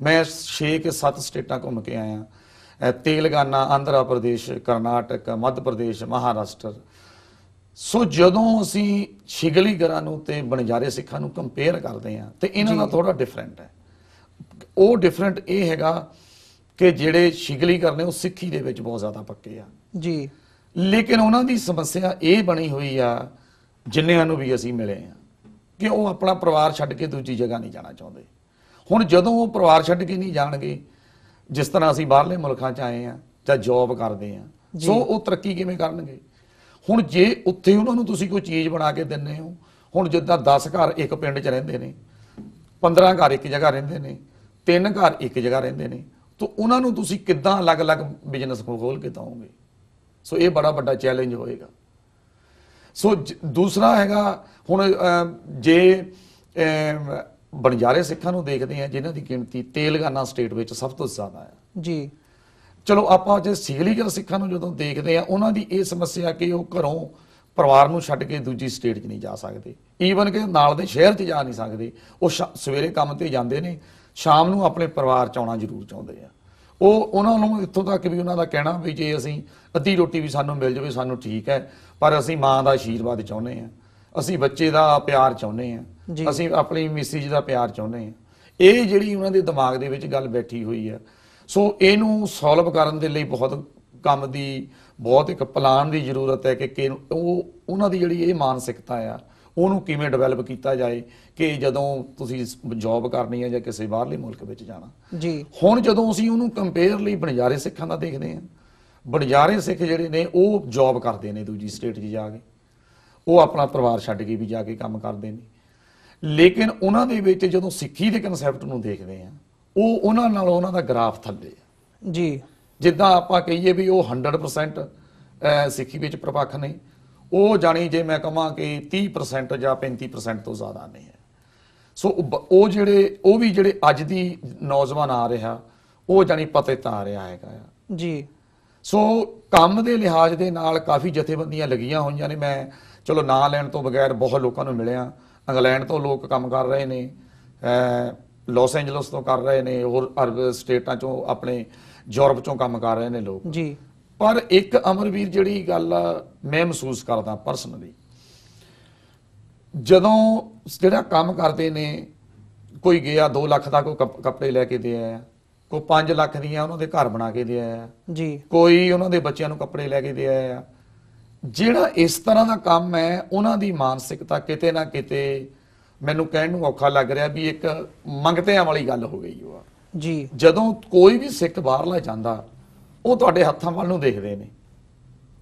ਮੈਂ 6 ਕਿ 7 ਸਟੇਟਾਂ ਘੁੰਮ ਕੇ ਆਇਆ, ਤੇਲੰਗਾਨਾ, ਆਂਧਰਾ ਪ੍ਰਦੇਸ਼, ਕਰਨਾਟਕ, ਮੱਧ ਪ੍ਰਦੇਸ਼, ਮਹਾਰਾਸ਼ਟਰ। ਸੋ ਜਦੋਂ ਅਸੀਂ ਸ਼ਿਗਲੀਗਰਾਂ ਨੂੰ ਤੇ ਬਣਜਾਰੇ ਸਿੱਖਾਂ ਨੂੰ ਕੰਪੇਅਰ ਕਰਦੇ ਹਾਂ ਤੇ ਇਹਨਾਂ ਦਾ ਥੋੜਾ ਡਿਫਰੈਂਟ ਹੈ। ਉਹ ਡਿਫਰੈਂਟ ਇਹ ਹੈਗਾ ਕਿ ਜਿਹੜੇ ਸ਼ਿਗਲੀਗਰ ਨੇ ਉਹ ਸਿੱਖੀ ਦੇ ਵਿੱਚ ਬਹੁਤ ਜ਼ਿਆਦਾ ਪੱਕੇ ਆ ਜੀ, ਲੇਕਿਨ ਉਹਨਾਂ ਦੀ ਸਮੱਸਿਆ ਇਹ ਬਣੀ ਹੋਈ ਆ, ਜਿੰਨਿਆਂ ਨੂੰ ਵੀ ਅਸੀਂ ਮਿਲੇ ਆ, ਕਿ ਉਹ ਆਪਣਾ ਪਰਿਵਾਰ ਛੱਡ ਕੇ ਦੂਜੀ ਜਗ੍ਹਾ ਨਹੀਂ ਜਾਣਾ ਚਾਹੁੰਦੇ। ਹੁਣ ਜਦੋਂ ਉਹ ਪਰਿਵਾਰ ਛੱਡ ਕੇ ਨਹੀਂ ਜਾਣਗੇ, ਜਿਸ ਤਰ੍ਹਾਂ ਅਸੀਂ ਬਾਹਰਲੇ ਮੁਲਕਾਂ 'ਚ ਆਏ ਆ ਜਾਂ ਜੌਬ ਕਰਦੇ ਆ, ਸੋ ਉਹ ਤਰੱਕੀ ਕਿਵੇਂ ਕਰਨਗੇ? ਹੁਣ ਜੇ ਉੱਥੇ ਉਹਨਾਂ ਨੂੰ ਤੁਸੀਂ ਕੋਈ ਚੀਜ਼ ਬਣਾ ਕੇ ਦਿੰਦੇ ਹੋ, ਹੁਣ ਜਿੱਦਾਂ 10 ਘਰ ਇੱਕ ਪਿੰਡ 'ਚ ਰਹਿੰਦੇ ਨੇ, 15 ਘਰ ਇੱਕ ਜਗ੍ਹਾ ਰਹਿੰਦੇ ਨੇ, 3 ਘਰ ਇੱਕ ਜਗ੍ਹਾ ਰਹਿੰਦੇ ਨੇ, ਤਾਂ ਉਹਨਾਂ ਨੂੰ ਤੁਸੀਂ ਕਿੱਦਾਂ ਅਲੱਗ-ਅਲੱਗ ਬਿਜ਼ਨਸ ਖੋਲ ਕੇ ਦਓਗੇ? ਸੋ ਇਹ ਬੜਾ ਵੱਡਾ ਚੈਲੰਜ ਹੋਏਗਾ। ਸੋ ਦੂਸਰਾ ਹੈਗਾ, ਹੁਣ ਜੇ ਬਣਜਾਰੇ ਸਿੱਖਾਂ ਨੂੰ ਦੇਖਦੇ ਆ ਜਿਨ੍ਹਾਂ ਦੀ ਗਿਣਤੀ ਤੇਲੰਗਾਨਾ ਸਟੇਟ ਵਿੱਚ ਸਭ ਤੋਂ ਜ਼ਿਆਦਾ ਹੈ ਜੀ। ਚਲੋ ਆਪਾਂ ਜੇ ਸ਼ਿਗਲੀਗਰ ਸਿੱਖਾਂ ਨੂੰ ਜਦੋਂ ਦੇਖਦੇ ਆ, ਉਹਨਾਂ ਦੀ ਇਹ ਸਮੱਸਿਆ ਕਿ ਉਹ ਘਰੋਂ ਪਰਿਵਾਰ ਨੂੰ ਛੱਡ ਕੇ ਦੂਜੀ ਸਟੇਟ 'ਚ ਨਹੀਂ ਜਾ ਸਕਦੇ, ਈਵਨ ਕਿ ਨਾਲ ਦੇ ਸ਼ਹਿਰ 'ਚ ਜਾ ਨਹੀਂ ਸਕਦੇ। ਉਹ ਸਵੇਰੇ ਕੰਮ ਤੇ ਜਾਂਦੇ ਨੇ, ਸ਼ਾਮ ਨੂੰ ਆਪਣੇ ਪਰਿਵਾਰ 'ਚ ਆਉਣਾ ਜ਼ਰੂਰ ਚਾਹੁੰਦੇ ਆ। ਉਹਨਾਂ ਨੂੰ ਇੱਥੋਂ ਤੱਕ ਵੀ ਉਹਨਾਂ ਦਾ ਕਹਿਣਾ ਵੀ ਜੇ ਅਸੀਂ ਅੱਧੀ ਰੋਟੀ ਵੀ ਸਾਨੂੰ ਮਿਲ ਜਾਵੇ ਸਾਨੂੰ ਠੀਕ ਹੈ, ਪਰ ਅਸੀਂ ਮਾਂ ਦਾ ਆਸ਼ੀਰਵਾਦ ਚਾਹੁੰਦੇ ਹਾਂ, ਅਸੀਂ ਬੱਚੇ ਦਾ ਪਿਆਰ ਚਾਹੁੰਦੇ ਹਾਂ, ਅਸੀਂ ਆਪਣੀ ਮਿਸਿਜ ਦਾ ਪਿਆਰ ਚਾਹੁੰਦੇ ਹਾਂ। ਇਹ ਜਿਹੜੀ ਉਹਨਾਂ ਦੇ ਦਿਮਾਗ ਦੇ ਵਿੱਚ ਗੱਲ ਬੈਠੀ ਹੋਈ ਹੈ। ਸੋ ਇਹਨੂੰ ਸੋਲਵ ਕਰਨ ਦੇ ਲਈ ਬਹੁਤ ਕੰਮ ਦੀ, ਬਹੁਤ ਇੱਕ ਪਲਾਨ ਦੀ ਜ਼ਰੂਰਤ ਹੈ ਕਿ ਉਹਨਾਂ ਦੀ ਜਿਹੜੀ ਇਹ ਮਾਨਸਿਕਤਾ ਆ ਉਹਨੂੰ ਕਿਵੇਂ ਡਿਵੈਲਪ ਕੀਤਾ ਜਾਏ ਕਿ ਜਦੋਂ ਤੁਸੀਂ ਜੌਬ ਕਰਨੀ ਹੈ ਜਾਂ ਕਿਸੇ ਬਾਹਰਲੇ ਮੁਲਕ ਵਿੱਚ ਜਾਣਾ ਜੀ। ਹੁਣ ਜਦੋਂ ਅਸੀਂ ਉਹਨੂੰ ਕੰਪੇਅਰ ਲਈ ਬਣਜਾਰੇ ਸਿੱਖਾਂ ਦਾ ਦੇਖਦੇ ਹਾਂ, ਬਣਜਾਰੇ ਸਿੱਖ ਜਿਹੜੇ ਨੇ ਉਹ ਜੌਬ ਕਰਦੇ ਨੇ ਦੂਜੀ ਸਟੇਟ 'ਚ ਜਾ ਕੇ, ਉਹ ਆਪਣਾ ਪਰਿਵਾਰ ਛੱਡ ਕੇ ਵੀ ਜਾ ਕੇ ਕੰਮ ਕਰਦੇ ਨੇ, ਲੇਕਿਨ ਉਹਨਾਂ ਦੇ ਵਿੱਚ ਜਦੋਂ ਸਿੱਖੀ ਦੇ ਕਨਸੈਪਟ ਨੂੰ ਦੇਖਦੇ ਆ, ਉਹ ਉਹਨਾਂ ਨਾਲ ਉਹਨਾਂ ਦਾ ਗ੍ਰਾਫ ਥੱਲੇ ਆ ਜੀ। ਜਿੱਦਾਂ ਆਪਾਂ ਕਹੀਏ ਵੀ ਉਹ 100% ਸਿੱਖੀ ਵਿੱਚ ਪ੍ਰਪੱਖ ਨੇ, ਉਹ ਜਾਣੀ ਜੇ ਮੈਂ ਕਹਾਂ ਕਿ 30% ਜਾਂ 35% ਤੋਂ ਜ਼ਿਆਦਾ ਨਹੀਂ ਹੈ। ਸੋ ਉਹ ਵੀ ਜਿਹੜੇ ਅੱਜ ਦੀ ਨੌਜਵਾਨ ਆ ਰਿਹਾ, ਉਹ ਜਾਣੀ ਪਤੇ ਤਾਂ ਆ ਰਿਹਾ ਹੈਗਾ ਜੀ। ਸੋ ਕੰਮ ਦੇ ਲਿਹਾਜ਼ ਦੇ ਨਾਲ ਕਾਫੀ ਜਥੇਬੰਦੀਆਂ ਲੱਗੀਆਂ ਹੋਈਆਂ ਨੇ। ਮੈਂ ਚਲੋ ਨਾਂ ਲੈਣ ਤੋਂ ਬਗੈਰ ਬਹੁਤ ਲੋਕਾਂ ਨੂੰ ਮਿਲਿਆ, ਇੰਗਲੈਂਡ ਤੋਂ ਲੋਕ ਕੰਮ ਕਰ ਰਹੇ ਨੇ, ਲਾਸ ਐਂਜਲਸ ਤੋਂ ਕਰ ਰਹੇ ਨੇ, ਹੋਰ ਅਰਬ ਸਟੇਟਾਂ ਚੋਂ ਆਪਣੇ ਯੂਰਪ ਚੋਂ ਕੰਮ ਕਰ ਰਹੇ ਨੇ ਲੋਕ ਜੀ। ਪਰ ਇੱਕ ਅਮਰਵੀਰ ਜਿਹੜੀ ਗੱਲ ਮੈਂ ਮਹਿਸੂਸ ਕਰਦਾ ਪਰਸਨਲੀ, ਜਦੋਂ ਜਿਹੜਾ ਕੰਮ ਕਰਦੇ ਨੇ, ਕੋਈ ਗਿਆ 2 ਲੱਖ ਦਾ ਕੋਈ ਕੱਪੜੇ ਲੈ ਕੇ ਦੇ ਆਇਆ, ਕੋਈ 5 ਲੱਖ ਦੀਆਂ ਉਹਨਾਂ ਦੇ ਘਰ ਬਣਾ ਕੇ ਦੇ ਆਇਆ ਜੀ, ਕੋਈ ਉਹਨਾਂ ਦੇ ਬੱਚਿਆਂ ਨੂੰ ਕੱਪੜੇ ਲੈ ਕੇ ਦੇ ਆਇਆ। ਜਿਹੜਾ ਇਸ ਤਰ੍ਹਾਂ ਦਾ ਕੰਮ ਹੈ, ਉਹਨਾਂ ਦੀ ਮਾਨਸਿਕਤਾ ਕਿਤੇ ਨਾ ਕਿਤੇ ਮੈਨੂੰ ਕਹਿਣ ਨੂੰ ਔਖਾ ਲੱਗ ਰਿਹਾ ਵੀ ਇੱਕ ਮੰਗਤਿਆਂ ਵਾਲੀ ਗੱਲ ਹੋ ਗਈ ਉਹ ਜੀ। ਜਦੋਂ ਕੋਈ ਵੀ ਸਿੱਖ ਬਾਹਰਲਾ ਜਾਂਦਾ, ਉਹ ਤੁਹਾਡੇ ਹੱਥਾਂ ਵੱਲ ਨੂੰ ਦੇਖਦੇ ਨੇ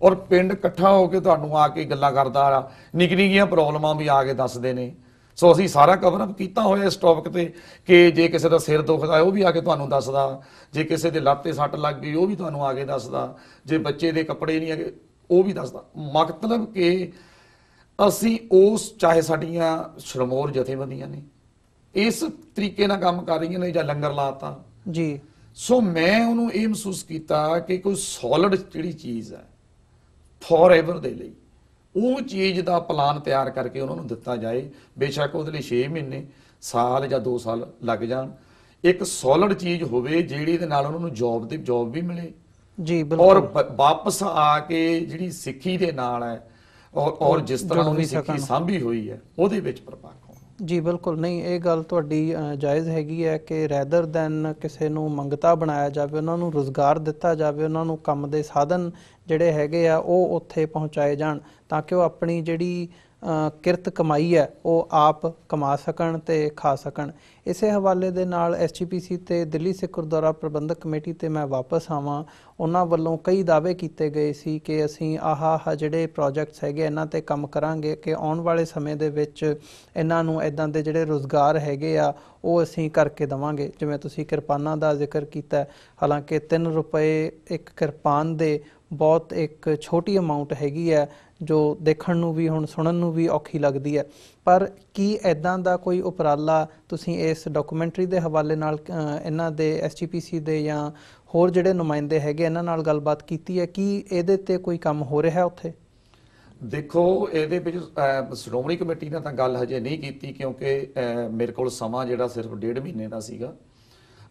ਔਰ ਪਿੰਡ ਇਕੱਠਾ ਹੋ ਕੇ ਤੁਹਾਨੂੰ ਆ ਕੇ ਗੱਲਾਂ ਕਰਦਾ, ਨਿੱਕੀ ਨਿੱਕੀਆਂ ਪ੍ਰੋਬਲਮਾਂ ਵੀ ਆ ਕੇ ਦੱਸਦੇ ਨੇ। ਸੋ ਅਸੀਂ ਸਾਰਾ ਕਵਰ ਅਪ ਕੀਤਾ ਹੋਇਆ ਇਸ ਟੌਪਿਕ ਤੇ ਕਿ ਜੇ ਕਿਸੇ ਦਾ ਸਿਰ ਦੁਖਦਾ ਉਹ ਵੀ ਆ ਕੇ ਤੁਹਾਨੂੰ ਦੱਸਦਾ, ਜੇ ਕਿਸੇ ਦੇ ਲੱਤ ਤੇ ਸੱਟ ਲੱਗ ਗਈ ਉਹ ਵੀ ਤੁਹਾਨੂੰ ਆ ਕੇ ਦੱਸਦਾ, ਜੇ ਬੱਚੇ ਦੇ ਕੱਪੜੇ ਨਹੀਂ ਹੈਗੇ ਉਹ ਵੀ ਦੱਸਦਾ। ਮਤਲਬ ਕਿ ਅਸੀਂ ਉਸ ਚਾਹੇ ਸਾਡੀਆਂ ਸ਼ਰਮੋਰ ਜਥੇਬੰਦੀਆਂ ਨੇ ਇਸ ਤਰੀਕੇ ਨਾਲ ਕੰਮ ਕਰ ਰਹੀਆਂ ਨੇ ਜਾਂ ਲੰਗਰ ਲਾਤਾ ਜੀ। ਸੋ ਮੈਂ ਉਹਨੂੰ ਇਹ ਮਹਿਸੂਸ ਕੀਤਾ ਕਿ ਕੋਈ ਸੋਲਿਡ ਜਿਹੜੀ ਚੀਜ਼ ਹੈ ਫੋਰ ਐਵਰ ਦੇ ਲਈ, ਉਹ ਚੀਜ਼ ਦਾ ਪਲਾਨ ਤਿਆਰ ਕਰਕੇ ਉਹਨਾਂ ਨੂੰ ਦਿੱਤਾ ਜਾਏ। ਬੇਸ਼ੱਕ ਉਹਦੇ ਲਈ 6 ਮਹੀਨੇ, ਸਾਲ ਜਾਂ 2 ਸਾਲ ਲੱਗ ਜਾਣ, ਇੱਕ ਸੋਲਿਡ ਚੀਜ਼ ਹੋਵੇ ਜਿਹੜੀ ਦੇ ਨਾਲ ਉਹਨਾਂ ਨੂੰ ਜੌਬ ਵੀ ਮਿਲੇ, ਜੀ ਔਰ ਬਿਲਕੁਲ ਵਾਪਸ ਆ ਕੇ ਜਿਹੜੀ ਸਿੱਖੀ ਦੇ ਨਾਲ ਹੈ ਔਰ ਜਿਸ ਤਰ੍ਹਾਂ ਜੁੜ ਉਹਨੇ ਵੀ ਸਿੱਖੀ ਸਕਣ। ਸਾਂਭੀ ਹੋਈ ਹੈ ਉਹਦੇ ਵਿੱਚ ਪ੍ਰਪੱਕ ਹੋਣਾ। ਜੀ ਬਿਲਕੁਲ, ਨਹੀਂ ਇਹ ਗੱਲ ਤੁਹਾਡੀ ਜਾਇਜ਼ ਹੈਗੀ ਹੈ ਕਿ ਰੈਦਰ ਦੈਨ ਕਿਸੇ ਨੂੰ ਮੰਗਤਾ ਬਣਾਇਆ ਜਾਵੇ, ਉਹਨਾਂ ਨੂੰ ਰੁਜ਼ਗਾਰ ਦਿੱਤਾ ਜਾਵੇ, ਉਹਨਾਂ ਨੂੰ ਕੰਮ ਦੇ ਸਾਧਨ ਜਿਹੜੇ ਹੈਗੇ ਆ ਉਹ ਉੱਥੇ ਪਹੁੰਚਾਏ ਜਾਣ ਤਾਂ ਕਿ ਉਹ ਆਪਣੀ ਜਿਹੜੀ ਕਿਰਤ ਕਮਾਈ ਹੈ ਉਹ ਆਪ ਕਮਾ ਸਕਣ ਤੇ ਖਾ ਸਕਣ। ਇਸੇ ਹਵਾਲੇ ਦੇ ਨਾਲ SGPC ਤੇ ਦਿੱਲੀ ਸਿੱਖ ਗੁਰਦੁਆਰਾ ਪ੍ਰਬੰਧਕ ਕਮੇਟੀ ਤੇ ਮੈਂ ਵਾਪਸ ਆਵਾਂ। ਉਹਨਾਂ ਵੱਲੋਂ ਕਈ ਦਾਅਵੇ ਕੀਤੇ ਗਏ ਸੀ ਕਿ ਅਸੀਂ ਆਹ ਜਿਹੜੇ ਪ੍ਰੋਜੈਕਟਸ ਹੈਗੇ ਇਹਨਾਂ ਤੇ ਕੰਮ ਕਰਾਂਗੇ ਕਿ ਆਉਣ ਵਾਲੇ ਸਮੇਂ ਦੇ ਵਿੱਚ ਇਹਨਾਂ ਨੂੰ ਇੱਦਾਂ ਦੇ ਜਿਹੜੇ ਰੁਜ਼ਗਾਰ ਹੈਗੇ ਆ ਉਹ ਅਸੀਂ ਕਰਕੇ ਦੇਵਾਂਗੇ। ਜਿਵੇਂ ਤੁਸੀਂ ਕਿਰਪਾਨਾਂ ਦਾ ਜ਼ਿਕਰ ਕੀਤਾ, ਹਾਲਾਂਕਿ 3 ਰੁਪਏ ਇੱਕ ਕਿਰਪਾਨ ਦੇ ਬਹੁਤ ਇੱਕ ਛੋਟੀ ਅਮਾਊਂਟ ਹੈਗੀ ਹੈ ਜੋ ਦੇਖਣ ਨੂੰ ਵੀ ਹੁਣ ਸੁਣਨ ਨੂੰ ਵੀ ਔਖੀ ਲੱਗਦੀ ਹੈ, ਪਰ ਕੀ ਇੱਦਾਂ ਦਾ ਕੋਈ ਉਪਰਾਲਾ ਤੁਸੀਂ ਇਸ ਡਾਕੂਮੈਂਟਰੀ ਦੇ ਹਵਾਲੇ ਨਾਲ ਇਹਨਾਂ ਦੇ SGPC ਦੇ ਜਾਂ ਹੋਰ ਜਿਹੜੇ ਨੁਮਾਇੰਦੇ ਹੈਗੇ ਇਹਨਾਂ ਨਾਲ ਗੱਲਬਾਤ ਕੀਤੀ ਹੈ? ਕੀ ਇਹਦੇ ਤੇ ਕੋਈ ਕੰਮ ਹੋ ਰਿਹਾ ਉੱਥੇ? ਦੇਖੋ, ਇਹਦੇ ਵਿੱਚ ਸ਼੍ਰੋਮਣੀ ਕਮੇਟੀ ਨੇ ਤਾਂ ਗੱਲ ਹਜੇ ਨਹੀਂ ਕੀਤੀ ਕਿਉਂਕਿ ਮੇਰੇ ਕੋਲ ਸਮਾਂ ਜਿਹੜਾ ਸਿਰਫ 1.5 ਮਹੀਨੇ ਦਾ ਸੀਗਾ,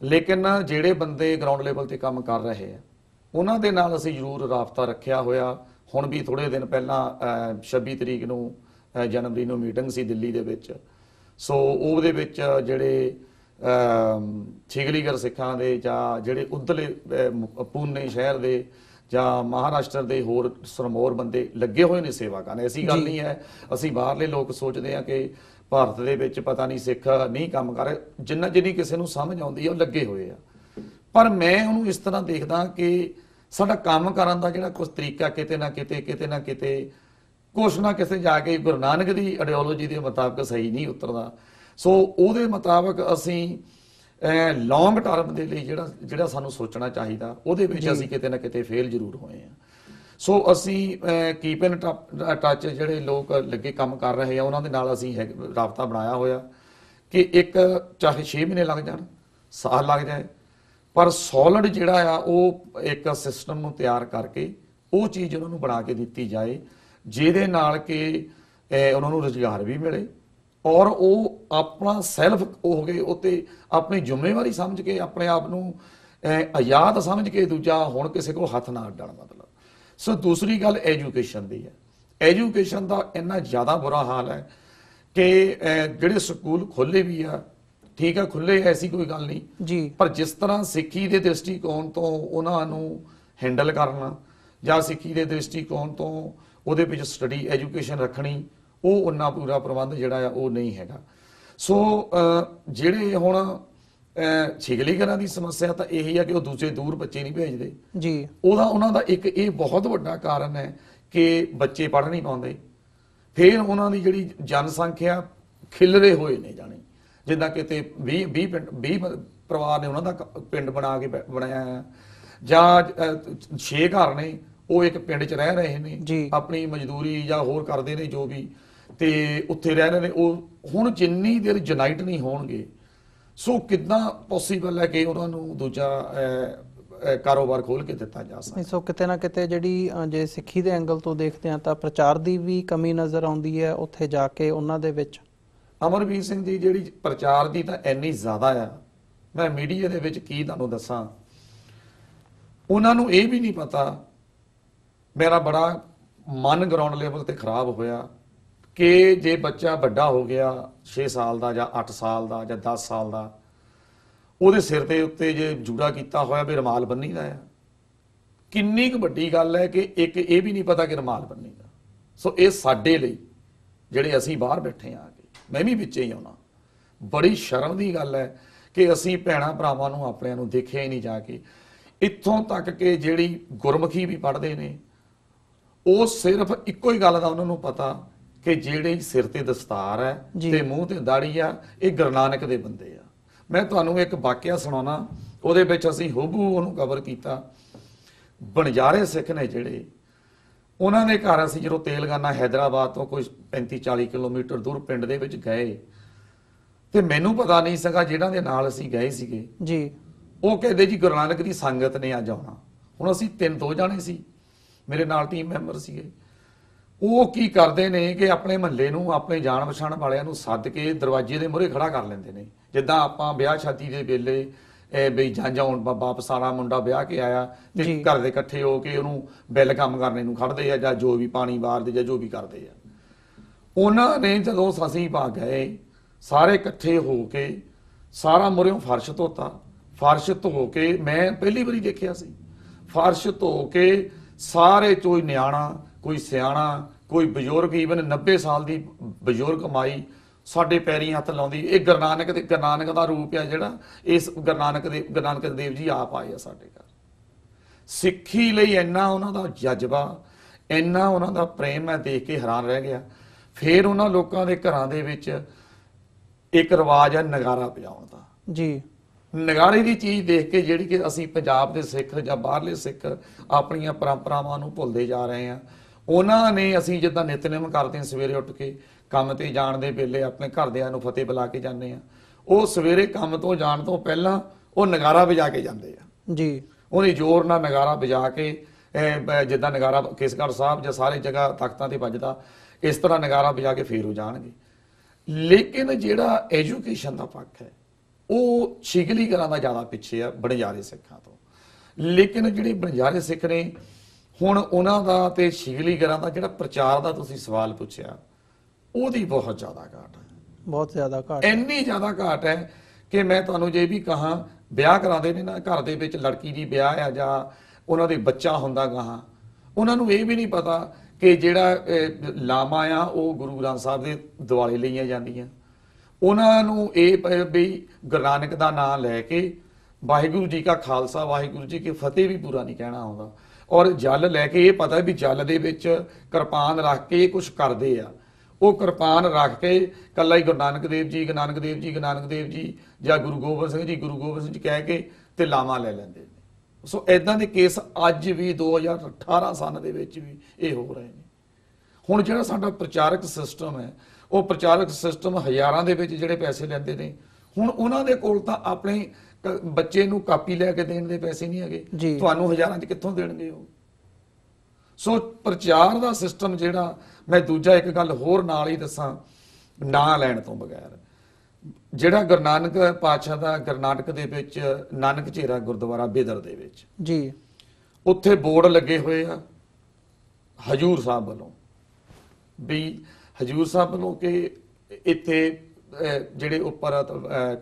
ਲੇਕਿਨ ਜਿਹੜੇ ਬੰਦੇ ਗਰਾਊਂਡ ਲੈਵਲ ਤੇ ਕੰਮ ਕਰ ਰਹੇ ਆ ਉਹਨਾਂ ਦੇ ਨਾਲ ਅਸੀਂ ਜ਼ਰੂਰ ਰਾਬਤਾ ਰੱਖਿਆ ਹੋਇਆ। ਹੁਣ ਵੀ ਥੋੜੇ ਦਿਨ ਪਹਿਲਾਂ 26 ਤਰੀਕ ਨੂੰ ਜਨਵਰੀ ਨੂੰ ਮੀਟਿੰਗ ਸੀ ਦਿੱਲੀ ਦੇ ਵਿੱਚ, ਸੋ ਉਹਦੇ ਵਿੱਚ ਜਿਹੜੇ ਸਿਗਲੀਗਰ ਸਿੱਖਾਂ ਦੇ ਜਾਂ ਜਿਹੜੇ ਉਧਰਲੇ ਪੂਨੇ ਸ਼ਹਿਰ ਦੇ ਜਾਂ ਮਹਾਰਾਸ਼ਟਰ ਦੇ ਹੋਰ ਸਰਮੌਰ ਬੰਦੇ ਲੱਗੇ ਹੋਏ ਨੇ ਸੇਵਾ ਕਰਨ। ਐਸੀ ਗੱਲ ਨਹੀਂ ਹੈ ਅਸੀਂ ਬਾਹਰਲੇ ਲੋਕ ਸੋਚਦੇ ਹਾਂ ਕਿ ਭਾਰਤ ਦੇ ਵਿੱਚ ਪਤਾ ਨਹੀਂ ਸਿੱਖ ਨਹੀਂ ਕੰਮ ਕਰ ਰਹੇ, ਜਿੰਨੀ ਕਿਸੇ ਨੂੰ ਸਮਝ ਆਉਂਦੀ ਹੈ ਉਹ ਲੱਗੇ ਹੋਏ ਆ। ਪਰ ਮੈਂ ਉਹਨੂੰ ਇਸ ਤਰ੍ਹਾਂ ਦੇਖਦਾ ਕਿ ਸਾਡਾ ਕੰਮ ਕਰਨ ਦਾ ਜਿਹੜਾ ਕੁਝ ਤਰੀਕਾ ਕਿਤੇ ਨਾ ਕਿਤੇ ਕੁਛ ਨਾ ਕਿਸੇ ਜਾ ਕੇ ਗੁਰੂ ਨਾਨਕ ਦੀ ਆਈਡੀਓਲੋਜੀ ਦੇ ਮੁਤਾਬਕ ਸਹੀ ਨਹੀਂ ਉਤਰਦਾ। ਸੋ ਉਹਦੇ ਮੁਤਾਬਕ ਅਸੀਂ ਲੌਂਗ ਟਰਮ ਦੇ ਲਈ ਜਿਹੜਾ ਸਾਨੂੰ ਸੋਚਣਾ ਚਾਹੀਦਾ ਉਹਦੇ ਵਿੱਚ ਅਸੀਂ ਕਿਤੇ ਨਾ ਕਿਤੇ ਫੇਲ ਜ਼ਰੂਰ ਹੋਏ ਆ। ਸੋ ਅਸੀਂ ਕੀਪ ਇਨ ਟੱਚ ਜਿਹੜੇ ਲੋਕ ਲੱਗੇ ਕੰਮ ਕਰ ਰਹੇ ਆ ਉਹਨਾਂ ਦੇ ਨਾਲ ਅਸੀਂ ਰਾਬਤਾ ਬਣਾਇਆ ਹੋਇਆ ਕਿ ਇੱਕ ਚਾਹੇ 6 ਮਹੀਨੇ ਲੱਗ ਜਾਣ, ਸਾਲ ਲੱਗ ਜਾਏ, ਪਰ ਸੋਲਿਡ ਜਿਹੜਾ ਆ ਉਹ ਇੱਕ ਸਿਸਟਮ ਨੂੰ ਤਿਆਰ ਕਰਕੇ ਉਹ ਚੀਜ਼ ਉਹਨਾਂ ਨੂੰ ਬਣਾ ਕੇ ਦਿੱਤੀ ਜਾਏ ਜਿਹਦੇ ਨਾਲ ਕਿ ਉਹਨਾਂ ਨੂੰ ਰੁਜ਼ਗਾਰ ਵੀ ਮਿਲੇ ਔਰ ਉਹ ਆਪਣਾ ਸੈਲਫ ਹੋ ਗਏ ਉੱਤੇ ਆਪਣੀ ਜ਼ਿੰਮੇਵਾਰੀ ਸਮਝ ਕੇ ਆਪਣੇ ਆਪ ਨੂੰ ਆਜ਼ਾਦ ਸਮਝ ਕੇ ਦੂਜਾ ਹੁਣ ਕਿਸੇ ਕੋਲ ਹੱਥ ਨਾ ਅੱਡਣ। ਮਤਲਬ ਸੋ ਦੂਸਰੀ ਗੱਲ ਐਜੂਕੇਸ਼ਨ ਦੀ ਹੈ। ਐਜੂਕੇਸ਼ਨ ਦਾ ਇੰਨਾ ਜ਼ਿਆਦਾ ਬੁਰਾ ਹਾਲ ਹੈ ਕਿ ਜਿਹੜੇ ਸਕੂਲ ਖੋਲੇ ਵੀ ਆ, ਠੀਕ ਹੈ ਖੁੱਲੇ, ਐਸੀ ਕੋਈ ਗੱਲ ਨਹੀਂ ਜੀ, ਪਰ ਜਿਸ ਤਰ੍ਹਾਂ ਸਿੱਖੀ ਦੇ ਦ੍ਰਿਸ਼ਟੀਕੋਣ ਤੋਂ ਉਹਨਾਂ ਨੂੰ ਹੈਂਡਲ ਕਰਨਾ ਜਾਂ ਸਿੱਖੀ ਦੇ ਦ੍ਰਿਸ਼ਟੀਕੋਣ ਤੋਂ ਉਹਦੇ ਵਿੱਚ ਸਟੱਡੀ ਐਜੂਕੇਸ਼ਨ ਰੱਖਣੀ, ਉਹ ਉਨਾ ਪੂਰਾ ਪ੍ਰਬੰਧ ਜਿਹੜਾ ਆ ਉਹ ਨਹੀਂ ਹੈਗਾ। ਸੋ ਜਿਹੜੇ ਹੁਣ ਸਿਗਲੀਗਰਾਂ ਦੀ ਸਮੱਸਿਆ ਤਾਂ ਇਹੀ ਆ ਕਿ ਉਹ ਦੂਜੇ ਦੂਰ ਬੱਚੇ ਨਹੀਂ ਭੇਜਦੇ ਜੀ। ਉਹਨਾਂ ਦਾ ਇੱਕ ਇਹ ਬਹੁਤ ਵੱਡਾ ਕਾਰਨ ਹੈ ਕਿ ਬੱਚੇ ਪੜ੍ਹ ਨਹੀਂ ਪਾਉਂਦੇ। ਫਿਰ ਉਹਨਾਂ ਦੀ ਜਿਹੜੀ ਜਨਸੰਖਿਆ ਖਿਲਰੇ ਹੋਏ ਨੇ, ਜਾਣੀ ਜਿੱਦਾਂ ਕਿਤੇ 20 ਪਰਿਵਾਰ ਨੇ ਉਹਨਾਂ ਦਾ ਪਿੰਡ ਬਣਾ ਕੇ ਬਣਾਇਆ ਹੈ ਜਾਂ 6 ਘਰ ਨੇ ਉਹ ਇੱਕ ਪਿੰਡ 'ਚ ਰਹਿ ਰਹੇ ਨੇ, ਆਪਣੀ ਮਜ਼ਦੂਰੀ ਜਾਂ ਹੋਰ ਕਰਦੇ ਨੇ ਜੋ ਵੀ, ਤੇ ਉੱਥੇ ਰਹਿ ਰਹੇ ਨੇ। ਉਹ ਹੁਣ ਜਿੰਨੀ ਦੇਰ ਯੂਨਾਈਟ ਨਹੀਂ ਹੋਣਗੇ ਸੋ ਕਿੱਦਾਂ ਪੋਸੀਬਲ ਹੈ ਕਿ ਉਹਨਾਂ ਨੂੰ ਦੂਜਾ ਕਾਰੋਬਾਰ ਖੋਲ ਕੇ ਦਿੱਤਾ ਜਾ ਸਕੇ। ਸੋ ਕਿਤੇ ਨਾ ਕਿਤੇ ਜਿਹੜੀ ਜੇ ਸਿੱਖੀ ਦੇ ਐਂਗਲ ਤੋਂ ਦੇਖਦੇ ਹਾਂ ਤਾਂ ਪ੍ਰਚਾਰ ਦੀ ਵੀ ਕਮੀ ਨਜ਼ਰ ਆਉਂਦੀ ਹੈ ਉੱਥੇ ਜਾ ਕੇ ਉਹਨਾਂ ਦੇ ਵਿੱਚ। ਅਮਰਵੀਰ ਸਿੰਘ ਜੀ, ਜਿਹੜੀ ਪ੍ਰਚਾਰ ਦੀ ਤਾਂ ਇੰਨੀ ਜ਼ਿਆਦਾ ਆ, ਮੈਂ ਮੀਡੀਆ ਦੇ ਵਿੱਚ ਕੀ ਤੁਹਾਨੂੰ ਦੱਸਾਂ। ਉਹਨਾਂ ਨੂੰ ਇਹ ਵੀ ਨਹੀਂ ਪਤਾ, ਮੇਰਾ ਬੜਾ ਮਨ ਗਰਾਊਂਡ ਲੈਵਲ ਤੇ ਖਰਾਬ ਹੋਇਆ ਕਿ ਜੇ ਬੱਚਾ ਵੱਡਾ ਹੋ ਗਿਆ 6 ਸਾਲ ਦਾ ਜਾਂ 8 ਸਾਲ ਦਾ ਜਾਂ 10 ਸਾਲ ਦਾ, ਉਹਦੇ ਸਿਰ ਦੇ ਉੱਤੇ ਜੇ ਜੂੜਾ ਕੀਤਾ ਹੋਇਆ ਵੀ ਰੁਮਾਲ ਬੰਨੀ ਦਾ ਆ। ਕਿੰਨੀ ਕੁ ਵੱਡੀ ਗੱਲ ਹੈ ਕਿ ਇੱਕ ਇਹ ਵੀ ਨਹੀਂ ਪਤਾ ਕਿ ਰੁਮਾਲ ਬੰਨੀ ਦਾ। ਸੋ ਇਹ ਸਾਡੇ ਲਈ ਜਿਹੜੇ ਅਸੀਂ ਬਾਹਰ ਬੈਠੇ ਆ, ਮੈਂ ਵੀ ਵਿੱਚੇ ਹੀ ਆਉਣਾ, ਬੜੀ ਸ਼ਰਮ ਦੀ ਗੱਲ ਹੈ ਕਿ ਅਸੀਂ ਭੈਣਾਂ ਭਰਾਵਾਂ ਨੂੰ ਆਪਣਿਆਂ ਨੂੰ ਦੇਖਿਆ ਹੀ ਨਹੀਂ ਜਾ ਕੇ। ਇੱਥੋਂ ਤੱਕ ਕਿ ਜਿਹੜੀ ਗੁਰਮੁਖੀ ਵੀ ਪੜ੍ਹਦੇ ਨੇ ਉਹ ਸਿਰਫ ਇੱਕੋ ਹੀ ਗੱਲ ਦਾ ਉਹਨਾਂ ਨੂੰ ਪਤਾ ਕਿ ਜਿਹੜੇ ਸਿਰ ਤੇ ਦਸਤਾਰ ਹੈ ਤੇ ਮੂੰਹ ਤੇ ਦਾੜੀ ਆ ਇਹ ਗੁਰੂ ਨਾਨਕ ਦੇ ਬੰਦੇ ਆ। ਮੈਂ ਤੁਹਾਨੂੰ ਇੱਕ ਵਾਕਿਆ ਸੁਣਾਉਣਾ, ਉਹਦੇ ਵਿੱਚ ਅਸੀਂ ਹੂਬਹੂ ਉਹਨੂੰ ਕਵਰ ਕੀਤਾ। ਬਣਜਾਰੇ ਸਿੱਖ ਨੇ ਜਿਹੜੇ, ਉਹਨਾਂ ਦੇ ਘਰ ਅਸੀਂ ਜਦੋਂ ਤੇਲੰਗਾਨਾ ਹੈਦਰਾਬਾਦ ਤੋਂ ਕੋਈ 35-40 ਕਿਲੋਮੀਟਰ ਦੂਰ ਪਿੰਡ ਦੇ ਵਿੱਚ ਗਏ ਤੇ ਮੈਨੂੰ ਪਤਾ ਨਹੀਂ ਸੀਗਾ ਜਿਹਨਾਂ ਦੇ ਨਾਲ ਅਸੀਂ ਗਏ ਸੀਗੇ ਜੀ, ਉਹ ਕਹਿੰਦੇ ਜੀ ਗੁਰੂ ਨਾਨਕ ਦੀ ਸੰਗਤ ਨੇ ਅੱਜ ਆਉਣਾ। ਹੁਣ ਅਸੀਂ 2 ਜਾਣੇ ਸੀ, ਮੇਰੇ ਨਾਲ ਟੀਮ ਮੈਂਬਰ ਸੀਗੇ। ਉਹ ਕੀ ਕਰਦੇ ਨੇ ਕਿ ਆਪਣੇ ਮਹੱਲੇ ਨੂੰ, ਆਪਣੇ ਜਾਣ ਪਛਾਣ ਵਾਲਿਆਂ ਨੂੰ ਸੱਦ ਕੇ ਦਰਵਾਜ਼ੇ ਦੇ ਮੂਹਰੇ ਖੜਾ ਕਰ ਲੈਂਦੇ ਨੇ। ਜਿੱਦਾਂ ਆਪਾਂ ਵਿਆਹ ਸ਼ਾਦੀ ਦੇ ਵੇਲੇ ਬਈ ਜਾਂਝਾ ਹੁਣ ਵਾਪਸ ਆਣਾ, ਮੁੰਡਾ ਵਿਆਹ ਕੇ ਆਇਆ ਤੇ ਘਰ ਦੇ ਇਕੱਠੇ ਹੋ ਕੇ ਉਹਨੂੰ ਬਿੱਲ ਕੰਮ ਕਰਨੇ ਨੂੰ ਖੜਦੇ ਆ ਜਾਂ ਜੋ ਵੀ ਪਾਣੀ ਵਾਰਦੇ ਜਾਂ ਜੋ ਵੀ ਕਰਦੇ ਆ। ਉਹਨਾਂ ਨੇ ਜਦੋਂ ਅਸੀਂ ਪਾ ਗਏ ਸਾਰੇ ਇਕੱਠੇ ਹੋ ਕੇ ਸਾਰਾ ਮੁਰਿਓਂ ਫਰਸ਼ ਧੋਤਾ। ਫਰਸ਼ ਧੋ ਕੇ ਮੈਂ ਪਹਿਲੀ ਵਾਰੀ ਦੇਖਿਆ ਸੀ, ਫਰਸ਼ ਧੋ ਕੇ ਸਾਰੇ ਕੋਈ ਨਿਆਣਾ ਕੋਈ ਸਿਆਣਾ ਕੋਈ ਬਜ਼ੁਰਗ, ਈਵਨ 90 ਸਾਲ ਦੀ ਬਜ਼ੁਰਗ ਮਾਈ ਸਾਡੇ ਪੈਰੀਂ ਹੱਥ ਲਾਉਂਦੀ। ਇਹ ਗੁਰੂ ਨਾਨਕ ਦਾ ਰੂਪ ਆ ਜਿਹੜਾ, ਇਸ ਗੁਰੂ ਨਾਨਕ ਦੇਵ ਜੀ ਆਪ ਆਏ ਆ ਸਾਡੇ ਘਰ। ਸਿੱਖੀ ਲਈ ਇੰਨਾ ਉਹਨਾਂ ਦਾ ਜਜ਼ਬਾ, ਇੰਨਾ ਉਹਨਾਂ ਦਾ ਪ੍ਰੇਮ ਮੈਂ ਦੇਖ ਕੇ ਹੈਰਾਨ ਰਹਿ ਗਿਆ। ਫਿਰ ਉਹਨਾਂ ਲੋਕਾਂ ਦੇ ਘਰਾਂ ਦੇ ਵਿੱਚ ਇੱਕ ਰਿਵਾਜ ਹੈ ਨਗਾਰਾ ਵਜਾਉਣ ਦਾ ਜੀ। ਨਗਾਰੇ ਦੀ ਚੀਜ਼ ਦੇਖ ਕੇ ਜਿਹੜੀ ਕਿ ਅਸੀਂ ਪੰਜਾਬ ਦੇ ਸਿੱਖ ਜਾਂ ਬਾਹਰਲੇ ਸਿੱਖ ਆਪਣੀਆਂ ਪਰੰਪਰਾਵਾਂ ਨੂੰ ਭੁੱਲਦੇ ਜਾ ਰਹੇ ਹਾਂ। ਉਹਨਾਂ ਨੇ ਅਸੀਂ ਜਿੱਦਾਂ ਨਿਤਨੇਮ ਕਰਦੇ ਹਾਂ, ਸਵੇਰੇ ਉੱਠ ਕੇ ਕੰਮ ਤੇ ਜਾਣ ਦੇ ਵੇਲੇ ਆਪਣੇ ਘਰਦਿਆਂ ਨੂੰ ਫਤਿਹ ਬੁਲਾ ਕੇ ਜਾਂਦੇ ਆ, ਉਹ ਸਵੇਰੇ ਕੰਮ ਤੋਂ ਜਾਣ ਤੋਂ ਪਹਿਲਾਂ ਉਹ ਨਗਾਰਾ ਵਜਾ ਕੇ ਜਾਂਦੇ ਆ ਜੀ। ਉਹਦੀ ਜ਼ੋਰ ਨਾਲ ਨਗਾਰਾ ਵਜਾ ਕੇ, ਜਿੱਦਾਂ ਨਗਾਰਾ ਕੇਸਗੜ੍ਹ ਸਾਹਿਬ ਜਾਂ ਸਾਰੇ ਜਗ੍ਹਾ ਤਖਤਾਂ ਤੇ ਵੱਜਦਾ, ਇਸ ਤਰ੍ਹਾਂ ਨਗਾਰਾ ਵਜਾ ਕੇ ਫੇਰ ਹੋ ਜਾਣਗੇ। ਲੇਕਿਨ ਜਿਹੜਾ ਐਜੂਕੇਸ਼ਨ ਦਾ ਪੱਖ ਹੈ ਉਹ ਸ਼ਿਗਲੀ ਘਰਾਂ ਦਾ ਜ਼ਿਆਦਾ ਪਿੱਛੇ ਆ ਬਣਜਾਰੇ ਸਿੱਖਾਂ ਤੋਂ। ਲੇਕਿਨ ਜਿਹੜੇ ਬਣਜਾਰੇ ਸਿੱਖ ਨੇ ਹੁਣ ਉਹਨਾਂ ਦਾ ਤੇ ਸ਼ਿਗਲੀ ਘਰਾਂ ਦਾ ਜਿਹੜਾ ਪ੍ਰਚਾਰ ਦਾ ਤੁਸੀਂ ਸਵਾਲ ਪੁੱਛਿਆ, ਉਹਦੀ ਬਹੁਤ ਜ਼ਿਆਦਾ ਘਾਟ ਹੈ, ਬਹੁਤ ਜ਼ਿਆਦਾ ਘਾਟ, ਇੰਨੀ ਜ਼ਿਆਦਾ ਘਾਟ ਹੈ ਕਿ ਮੈਂ ਤੁਹਾਨੂੰ ਜੇ ਵੀ ਕਹਾਂ ਵਿਆਹ ਕਰਾਉਂਦੇ ਨੇ ਨਾ ਘਰ ਦੇ ਵਿੱਚ, ਲੜਕੀ ਦੀ ਵਿਆਹ ਆ ਜਾਂ ਉਹਨਾਂ ਦੇ ਬੱਚਾ ਹੁੰਦਾ ਗਾਹਾਂ, ਉਹਨਾਂ ਨੂੰ ਇਹ ਵੀ ਨਹੀਂ ਪਤਾ ਕਿ ਜਿਹੜਾ ਲਾਮਾ ਆ ਉਹ ਗੁਰੂ ਗ੍ਰੰਥ ਸਾਹਿਬ ਦੇ ਦੁਆਲੇ ਲਈਆਂ ਜਾਂਦੀਆਂ। ਉਹਨਾਂ ਨੂੰ ਇਹ ਵੀ ਗੁਰੂ ਨਾਨਕ ਦਾ ਨਾਮ ਲੈ ਕੇ ਵਾਹਿਗੁਰੂ ਜੀ ਕਾ ਖਾਲਸਾ ਵਾਹਿਗੁਰੂ ਜੀ ਕੀ ਫਤਿਹ ਵੀ ਪੂਰਾ ਨਹੀਂ ਕਹਿਣਾ ਆਉਂਦਾ। ਔਰ ਜਲ ਲੈ ਕੇ ਇਹ ਪਤਾ ਵੀ ਜਲ ਦੇ ਵਿੱਚ ਕਿਰਪਾਨ ਰੱਖ ਕੇ ਇਹ ਕੁਛ ਕਰਦੇ ਆ, ਉਹ ਕਿਰਪਾਨ ਰੱਖ ਕੇ ਕੱਲਾ ਹੀ ਗੁਰੂ ਨਾਨਕ ਦੇਵ ਜੀ, ਗੁਰੂ ਨਾਨਕ ਦੇਵ ਜੀ, ਗੁਰੂ ਨਾਨਕ ਦੇਵ ਜੀ ਜਾਂ ਗੁਰੂ ਗੋਬਿੰਦ ਸਿੰਘ ਜੀ, ਗੁਰੂ ਗੋਬਿੰਦ ਸਿੰਘ ਜੀ ਕਹਿ ਕੇ ਤੇ ਲਾਵਾਂ ਲੈ ਲੈਂਦੇ ਨੇ। ਸੋ ਇਦਾਂ ਦੇ ਕੇਸ ਅੱਜ ਵੀ 2018 ਸਾਲ ਦੇ ਵਿੱਚ ਵੀ ਇਹ ਹੋ ਰਹੇ ਨੇ। ਹੁਣ ਜਿਹੜਾ ਸਾਡਾ ਪ੍ਰਚਾਰਕ ਸਿਸਟਮ ਹੈ, ਉਹ ਪ੍ਰਚਾਰਕ ਸਿਸਟਮ ਹਜ਼ਾਰਾਂ ਦੇ ਵਿੱਚ ਜਿਹੜੇ ਪੈਸੇ ਲੈਂਦੇ ਨੇ, ਹੁਣ ਉਹਨਾਂ ਦੇ ਕੋਲ ਤਾਂ ਆਪਣੇ ਬੱਚੇ ਨੂੰ ਕਾਪੀ ਲੈ ਕੇ ਦੇਣ ਦੇ ਪੈਸੇ ਨਹੀਂ ਹੈਗੇ, ਤੁਹਾਨੂੰ ਹਜ਼ਾਰਾਂ 'ਚ ਕਿੱਥੋਂ ਦੇਣਗੇ ਉਹ। ਸੋ ਪ੍ਰਚਾਰ ਦਾ ਸਿਸਟਮ ਜਿਹੜਾ, ਮੈਂ ਦੂਜਾ ਇੱਕ ਗੱਲ ਹੋਰ ਨਾਲ ਹੀ ਦੱਸਾਂ ਨਾਂ ਲੈਣ ਤੋਂ ਬਗੈਰ, ਜਿਹੜਾ ਗੁਰੂ ਨਾਨਕ ਪਾਤਸ਼ਾਹ ਦਾ ਕਰਨਾਟਕ ਦੇ ਵਿੱਚ ਨਾਨਕ ਝੀਰਾ ਗੁਰਦੁਆਰਾ ਬੇਦਰ ਦੇ ਵਿੱਚ ਜੀ, ਉੱਥੇ ਬੋਰਡ ਲੱਗੇ ਹੋਏ ਆ ਹਜੂਰ ਸਾਹਿਬ ਵੱਲੋਂ ਵੀ ਹਜੂਰ ਸਾਹਿਬ ਵੱਲੋਂ ਕਿ ਇੱਥੇ ਜਿਹੜੇ ਉੱਪਰ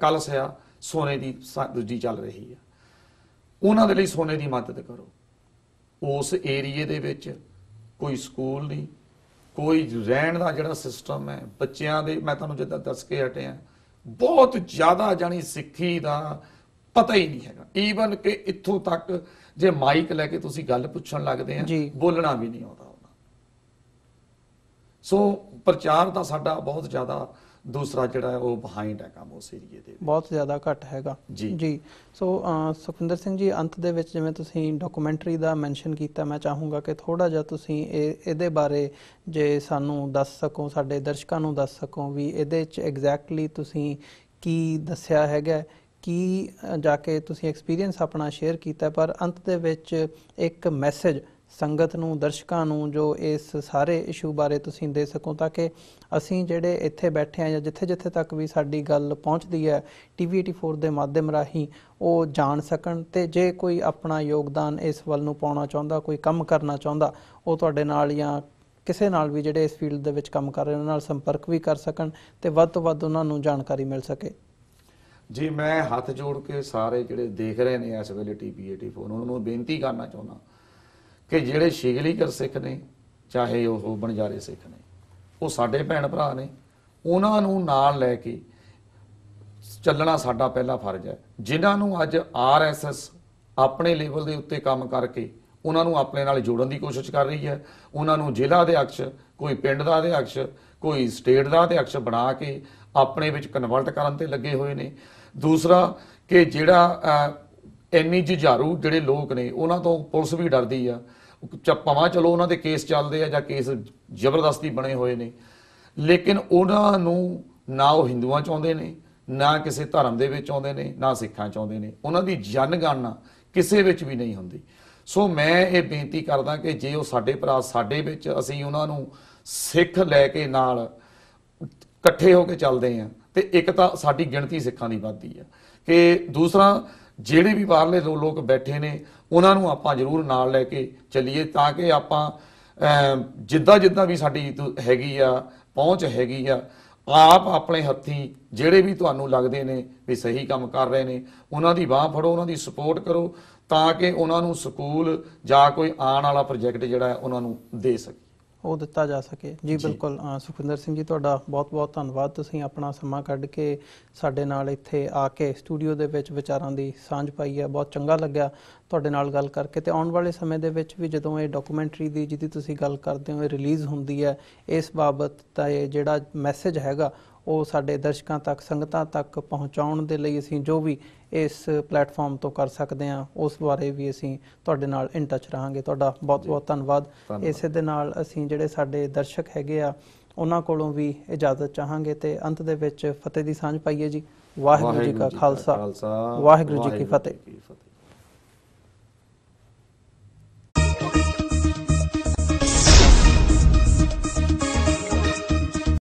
ਕਲਸ਼ ਆ ਸੋਨੇ ਦੀ ਦੂਜੀ ਚੱਲ ਰਹੀ ਆ, ਉਹਨਾਂ ਦੇ ਲਈ ਸੋਨੇ ਦੀ ਮਦਦ ਕਰੋ। ਉਸ ਏਰੀਏ ਦੇ ਵਿੱਚ ਕੋਈ ਸਕੂਲ ਨਹੀਂ, ਕੋਈ ਰਹਿਣ ਦਾ ਜਿਹੜਾ ਸਿਸਟਮ ਹੈ ਬੱਚਿਆਂ ਦੇ, ਮੈਂ ਤੁਹਾਨੂੰ ਜਿੱਦਾਂ ਦੱਸ ਕੇ ਹਟਿਆ, ਬਹੁਤ ਜ਼ਿਆਦਾ ਜਾਣੀ ਸਿੱਖੀ ਦਾ ਪਤਾ ਹੀ ਨਹੀਂ ਹੈਗਾ। ਈਵਨ ਕਿ ਇੱਥੋਂ ਤੱਕ ਜੇ ਮਾਈਕ ਲੈ ਕੇ ਤੁਸੀਂ ਗੱਲ ਪੁੱਛਣ ਲੱਗਦੇ ਆ, ਬੋਲਣਾ ਵੀ ਨਹੀਂ ਆਉਂਦਾ ਉਹਨਾਂ। ਸੋ ਪ੍ਰਚਾਰ ਦਾ ਸਾਡਾ ਬਹੁਤ ਜ਼ਿਆਦਾ ਦੂਸਰਾ ਜਿਹੜਾ ਉਹ ਬਿਹਾਈਂਡ ਹੈ ਕੰਮ, ਉਸ ਏਰੀਏ ਦੇ ਬਹੁਤ ਜ਼ਿਆਦਾ ਘੱਟ ਹੈਗਾ ਜੀ। ਸੋ ਸੁਖਵਿੰਦਰ ਸਿੰਘ ਜੀ, ਅੰਤ ਦੇ ਵਿੱਚ ਜਿਵੇਂ ਤੁਸੀਂ ਡਾਕੂਮੈਂਟਰੀ ਦਾ ਮੈਂਸ਼ਨ ਕੀਤਾ, ਮੈਂ ਚਾਹੂੰਗਾ ਕਿ ਥੋੜਾ ਜਿਹਾ ਤੁਸੀਂ ਇਹਦੇ ਬਾਰੇ ਜੇ ਸਾਨੂੰ ਦੱਸ ਸਕੋ, ਸਾਡੇ ਦਰਸ਼ਕਾਂ ਨੂੰ ਦੱਸ ਸਕੋ ਵੀ ਇਹਦੇ 'ਚ ਐਗਜ਼ੈਕਟਲੀ ਤੁਸੀਂ ਕੀ ਦੱਸਿਆ ਹੈਗਾ, ਕੀ ਜਾ ਕੇ ਤੁਸੀਂ ਐਕਸਪੀਰੀਅੰਸ ਆਪਣਾ ਸ਼ੇਅਰ ਕੀਤਾ, ਪਰ ਅੰਤ ਦੇ ਵਿੱਚ ਇੱਕ ਮੈਸੇਜ ਸੰਗਤ ਨੂੰ, ਦਰਸ਼ਕਾਂ ਨੂੰ ਜੋ ਇਸ ਸਾਰੇ ਇਸ਼ੂ ਬਾਰੇ ਤੁਸੀਂ ਦੇ ਸਕੋ, ਤਾਂ ਕਿ ਅਸੀਂ ਜਿਹੜੇ ਇੱਥੇ ਬੈਠੇ ਹਾਂ ਜਾਂ ਜਿੱਥੇ ਜਿੱਥੇ ਤੱਕ ਵੀ ਸਾਡੀ ਗੱਲ ਪਹੁੰਚਦੀ ਹੈ TV 84 ਦੇ ਮਾਧਿਅਮ ਰਾਹੀਂ ਉਹ ਜਾਣ ਸਕਣ, ਤੇ ਜੇ ਕੋਈ ਆਪਣਾ ਯੋਗਦਾਨ ਇਸ ਵੱਲ ਨੂੰ ਪਾਉਣਾ ਚਾਹੁੰਦਾ, ਕੋਈ ਕੰਮ ਕਰਨਾ ਚਾਹੁੰਦਾ, ਉਹ ਤੁਹਾਡੇ ਨਾਲ ਜਾਂ ਕਿਸੇ ਨਾਲ ਵੀ ਜਿਹੜੇ ਇਸ ਫੀਲਡ ਦੇ ਵਿੱਚ ਕੰਮ ਕਰ ਰਹੇ ਉਹਨਾਂ ਨਾਲ ਸੰਪਰਕ ਵੀ ਕਰ ਸਕਣ ਤੇ ਵੱਧ ਤੋਂ ਵੱਧ ਉਹਨਾਂ ਨੂੰ ਜਾਣਕਾਰੀ ਮਿਲ ਸਕੇ। ਜੀ, ਮੈਂ ਹੱਥ ਜੋੜ ਕੇ ਸਾਰੇ ਜਿਹੜੇ ਦੇਖ ਰਹੇ ਨੇ ਇਸ ਵੇਲੇ TV 84 ਉਹਨਾਂ ਨੂੰ ਬੇਨਤੀ ਕਰਨਾ ਚਾਹੁੰਦਾ ਕਿ ਜਿਹੜੇ ਸ਼ਿਗਲੀਗਰ ਸਿੱਖ ਨੇ, ਚਾਹੇ ਉਹ ਬਣਜਾਰੇ ਸਿੱਖ ਨੇ, ਉਹ ਸਾਡੇ ਭੈਣ ਭਰਾ ਨੇ, ਉਹਨਾਂ ਨੂੰ ਨਾਲ ਲੈ ਕੇ ਚੱਲਣਾ ਸਾਡਾ ਪਹਿਲਾ ਫਰਜ਼ ਹੈ। ਜਿਨ੍ਹਾਂ ਨੂੰ ਅੱਜ RSS ਆਪਣੇ ਲੈਵਲ ਦੇ ਉੱਤੇ ਕੰਮ ਕਰਕੇ ਉਹਨਾਂ ਨੂੰ ਆਪਣੇ ਨਾਲ ਜੋੜਨ ਦੀ ਕੋਸ਼ਿਸ਼ ਕਰ ਰਹੀ ਹੈ, ਉਹਨਾਂ ਨੂੰ ਜ਼ਿਲ੍ਹਾ ਅਧਿਆਕਸ਼, ਕੋਈ ਪਿੰਡ ਦਾ ਅਧਿਆਕਸ਼, ਕੋਈ ਸਟੇਟ ਦਾ ਅਧਿਆਕਸ਼ ਬਣਾ ਕੇ ਆਪਣੇ ਵਿੱਚ ਕਨਵਰਟ ਕਰਨ ਤੇ ਲੱਗੇ ਹੋਏ ਨੇ। ਦੂਸਰਾ ਕਿ ਜਿਹੜਾ ਇੰਨੀ ਜੁਝਾਰੂ ਜਿਹੜੇ ਲੋਕ ਨੇ, ਉਹਨਾਂ ਤੋਂ ਪੁਲਿਸ ਵੀ ਡਰਦੀ ਆ, ਭਾਵੇਂ ਚਲੋ ਉਹਨਾਂ ਦੇ ਕੇਸ ਚੱਲਦੇ ਆ ਜਾਂ ਕੇਸ ਜ਼ਬਰਦਸਤੀ ਬਣੇ ਹੋਏ ਨੇ, ਲੇਕਿਨ ਉਹਨਾਂ ਨੂੰ ਨਾ ਉਹ ਹਿੰਦੂਆਂ ਚ ਆਉਂਦੇ ਨੇ, ਨਾ ਕਿਸੇ ਧਰਮ ਦੇ ਵਿੱਚ ਆਉਂਦੇ ਨੇ, ਨਾ ਸਿੱਖਾਂ ਚ ਆਉਂਦੇ ਨੇ, ਉਹਨਾਂ ਦੀ ਜਨਗਣਨਾ ਕਿਸੇ ਵਿੱਚ ਵੀ ਨਹੀਂ ਹੁੰਦੀ। ਸੋ ਮੈਂ ਇਹ ਬੇਨਤੀ ਕਰਦਾ ਕਿ ਜੇ ਉਹ ਸਾਡੇ ਭਰਾ ਸਾਡੇ ਵਿੱਚ, ਅਸੀਂ ਉਹਨਾਂ ਨੂੰ ਸਿੱਖ ਲੈ ਕੇ ਨਾਲ ਇਕੱਠੇ ਹੋ ਕੇ ਚੱਲਦੇ ਆ, ਤੇ ਇੱਕ ਤਾਂ ਸਾਡੀ ਗਿਣਤੀ ਸਿੱਖਾਂ ਦੀ ਵੱਧਦੀ ਆ, ਕਿ ਦੂਸਰਾ ਜਿਹੜੇ ਵੀ ਬਾਹਰਲੇ ਲੋਕ ਬੈਠੇ ਨੇ ਉਹਨਾਂ ਨੂੰ ਆਪਾਂ ਜ਼ਰੂਰ ਨਾਲ ਲੈ ਕੇ ਚੱਲੀਏ, ਤਾਂ ਕਿ ਆਪਾਂ ਜਿੱਦਾਂ ਵੀ ਸਾਡੀ ਹੈਗੀ ਆ ਪਹੁੰਚ ਹੈਗੀ ਆ, ਆਪ ਆਪਣੇ ਹੱਥੀਂ ਜਿਹੜੇ ਵੀ ਤੁਹਾਨੂੰ ਲੱਗਦੇ ਨੇ ਵੀ ਸਹੀ ਕੰਮ ਕਰ ਰਹੇ ਨੇ ਉਹਨਾਂ ਦੀ ਬਾਹ ਫੜੋ, ਉਹਨਾਂ ਦੀ ਸਪੋਰਟ ਕਰੋ, ਤਾਂ ਕਿ ਉਹਨਾਂ ਨੂੰ ਸਕੂਲ ਜਾਂ ਕੋਈ ਆਉਣ ਵਾਲਾ ਪ੍ਰੋਜੈਕਟ ਜਿਹੜਾ ਹੈ ਉਹਨਾਂ ਨੂੰ ਦੇ ਸਕੇ, ਉਹ ਦਿੱਤਾ ਜਾ ਸਕੇ। ਜੀ ਬਿਲਕੁਲ ਸੁਖਵਿੰਦਰ ਸਿੰਘ ਜੀ, ਤੁਹਾਡਾ ਬਹੁਤ-ਬਹੁਤ ਧੰਨਵਾਦ। ਤੁਸੀਂ ਆਪਣਾ ਸਮਾਂ ਕੱਢ ਕੇ ਸਾਡੇ ਨਾਲ ਇੱਥੇ ਆ ਕੇ ਸਟੂਡੀਓ ਦੇ ਵਿੱਚ ਵਿਚਾਰਾਂ ਦੀ ਸਾਂਝ ਪਾਈ ਹੈ। ਬਹੁਤ ਚੰਗਾ ਲੱਗਿਆ ਤੁਹਾਡੇ ਨਾਲ ਗੱਲ ਕਰਕੇ। ਤੇ ਆਉਣ ਵਾਲੇ ਸਮੇਂ ਦੇ ਵਿੱਚ ਵੀ ਜਦੋਂ ਇਹ ਡਾਕੂਮੈਂਟਰੀ ਦੀ ਜਿਹਦੀ ਤੁਸੀਂ ਗੱਲ ਕਰਦੇ ਹੋ ਇਹ ਰਿਲੀਜ਼ ਹੁੰਦੀ ਹੈ, ਇਸ ਬਾਬਤ ਦਾ ਇਹ ਜਿਹੜਾ ਮੈਸੇਜ ਹੈਗਾ ਉਹ ਸਾਡੇ ਦਰਸ਼ਕਾਂ ਤੱਕ, ਸੰਗਤਾਂ ਤੱਕ ਪਹੁੰਚਾਉਣ ਦੇ ਲਈ ਅਸੀਂ ਜੋ ਵੀ ਇਸ ਪਲੇਟਫਾਰਮ ਤੋਂ ਕਰ ਸਕਦੇ ਹਾਂ ਉਸ ਬਾਰੇ ਵੀ ਅਸੀਂ ਤੁਹਾਡੇ ਨਾਲ ਇਨ ਟੱਚ ਰਹਾਂਗੇ। ਤੁਹਾਡਾ ਬਹੁਤ-ਬਹੁਤ ਧੰਨਵਾਦ। ਇਸੇ ਦੇ ਨਾਲ ਅਸੀਂ ਜਿਹੜੇ ਸਾਡੇ ਦਰਸ਼ਕ ਹੈਗੇ ਆ ਉਹਨਾਂ ਕੋਲੋਂ ਵੀ ਇਜਾਜ਼ਤ ਚਾਹਾਂਗੇ ਤੇ ਅੰਤ ਦੇ ਵਿੱਚ ਫਤਿਹ ਦੀ ਸਾਂਝ ਪਾਈਏ ਜੀ। ਵਾਹਿਗੁਰੂ ਜੀ ਕਾ ਖਾਲਸਾ, ਵਾਹਿਗੁਰੂ ਜੀ ਕੀ ਫਤਿਹ।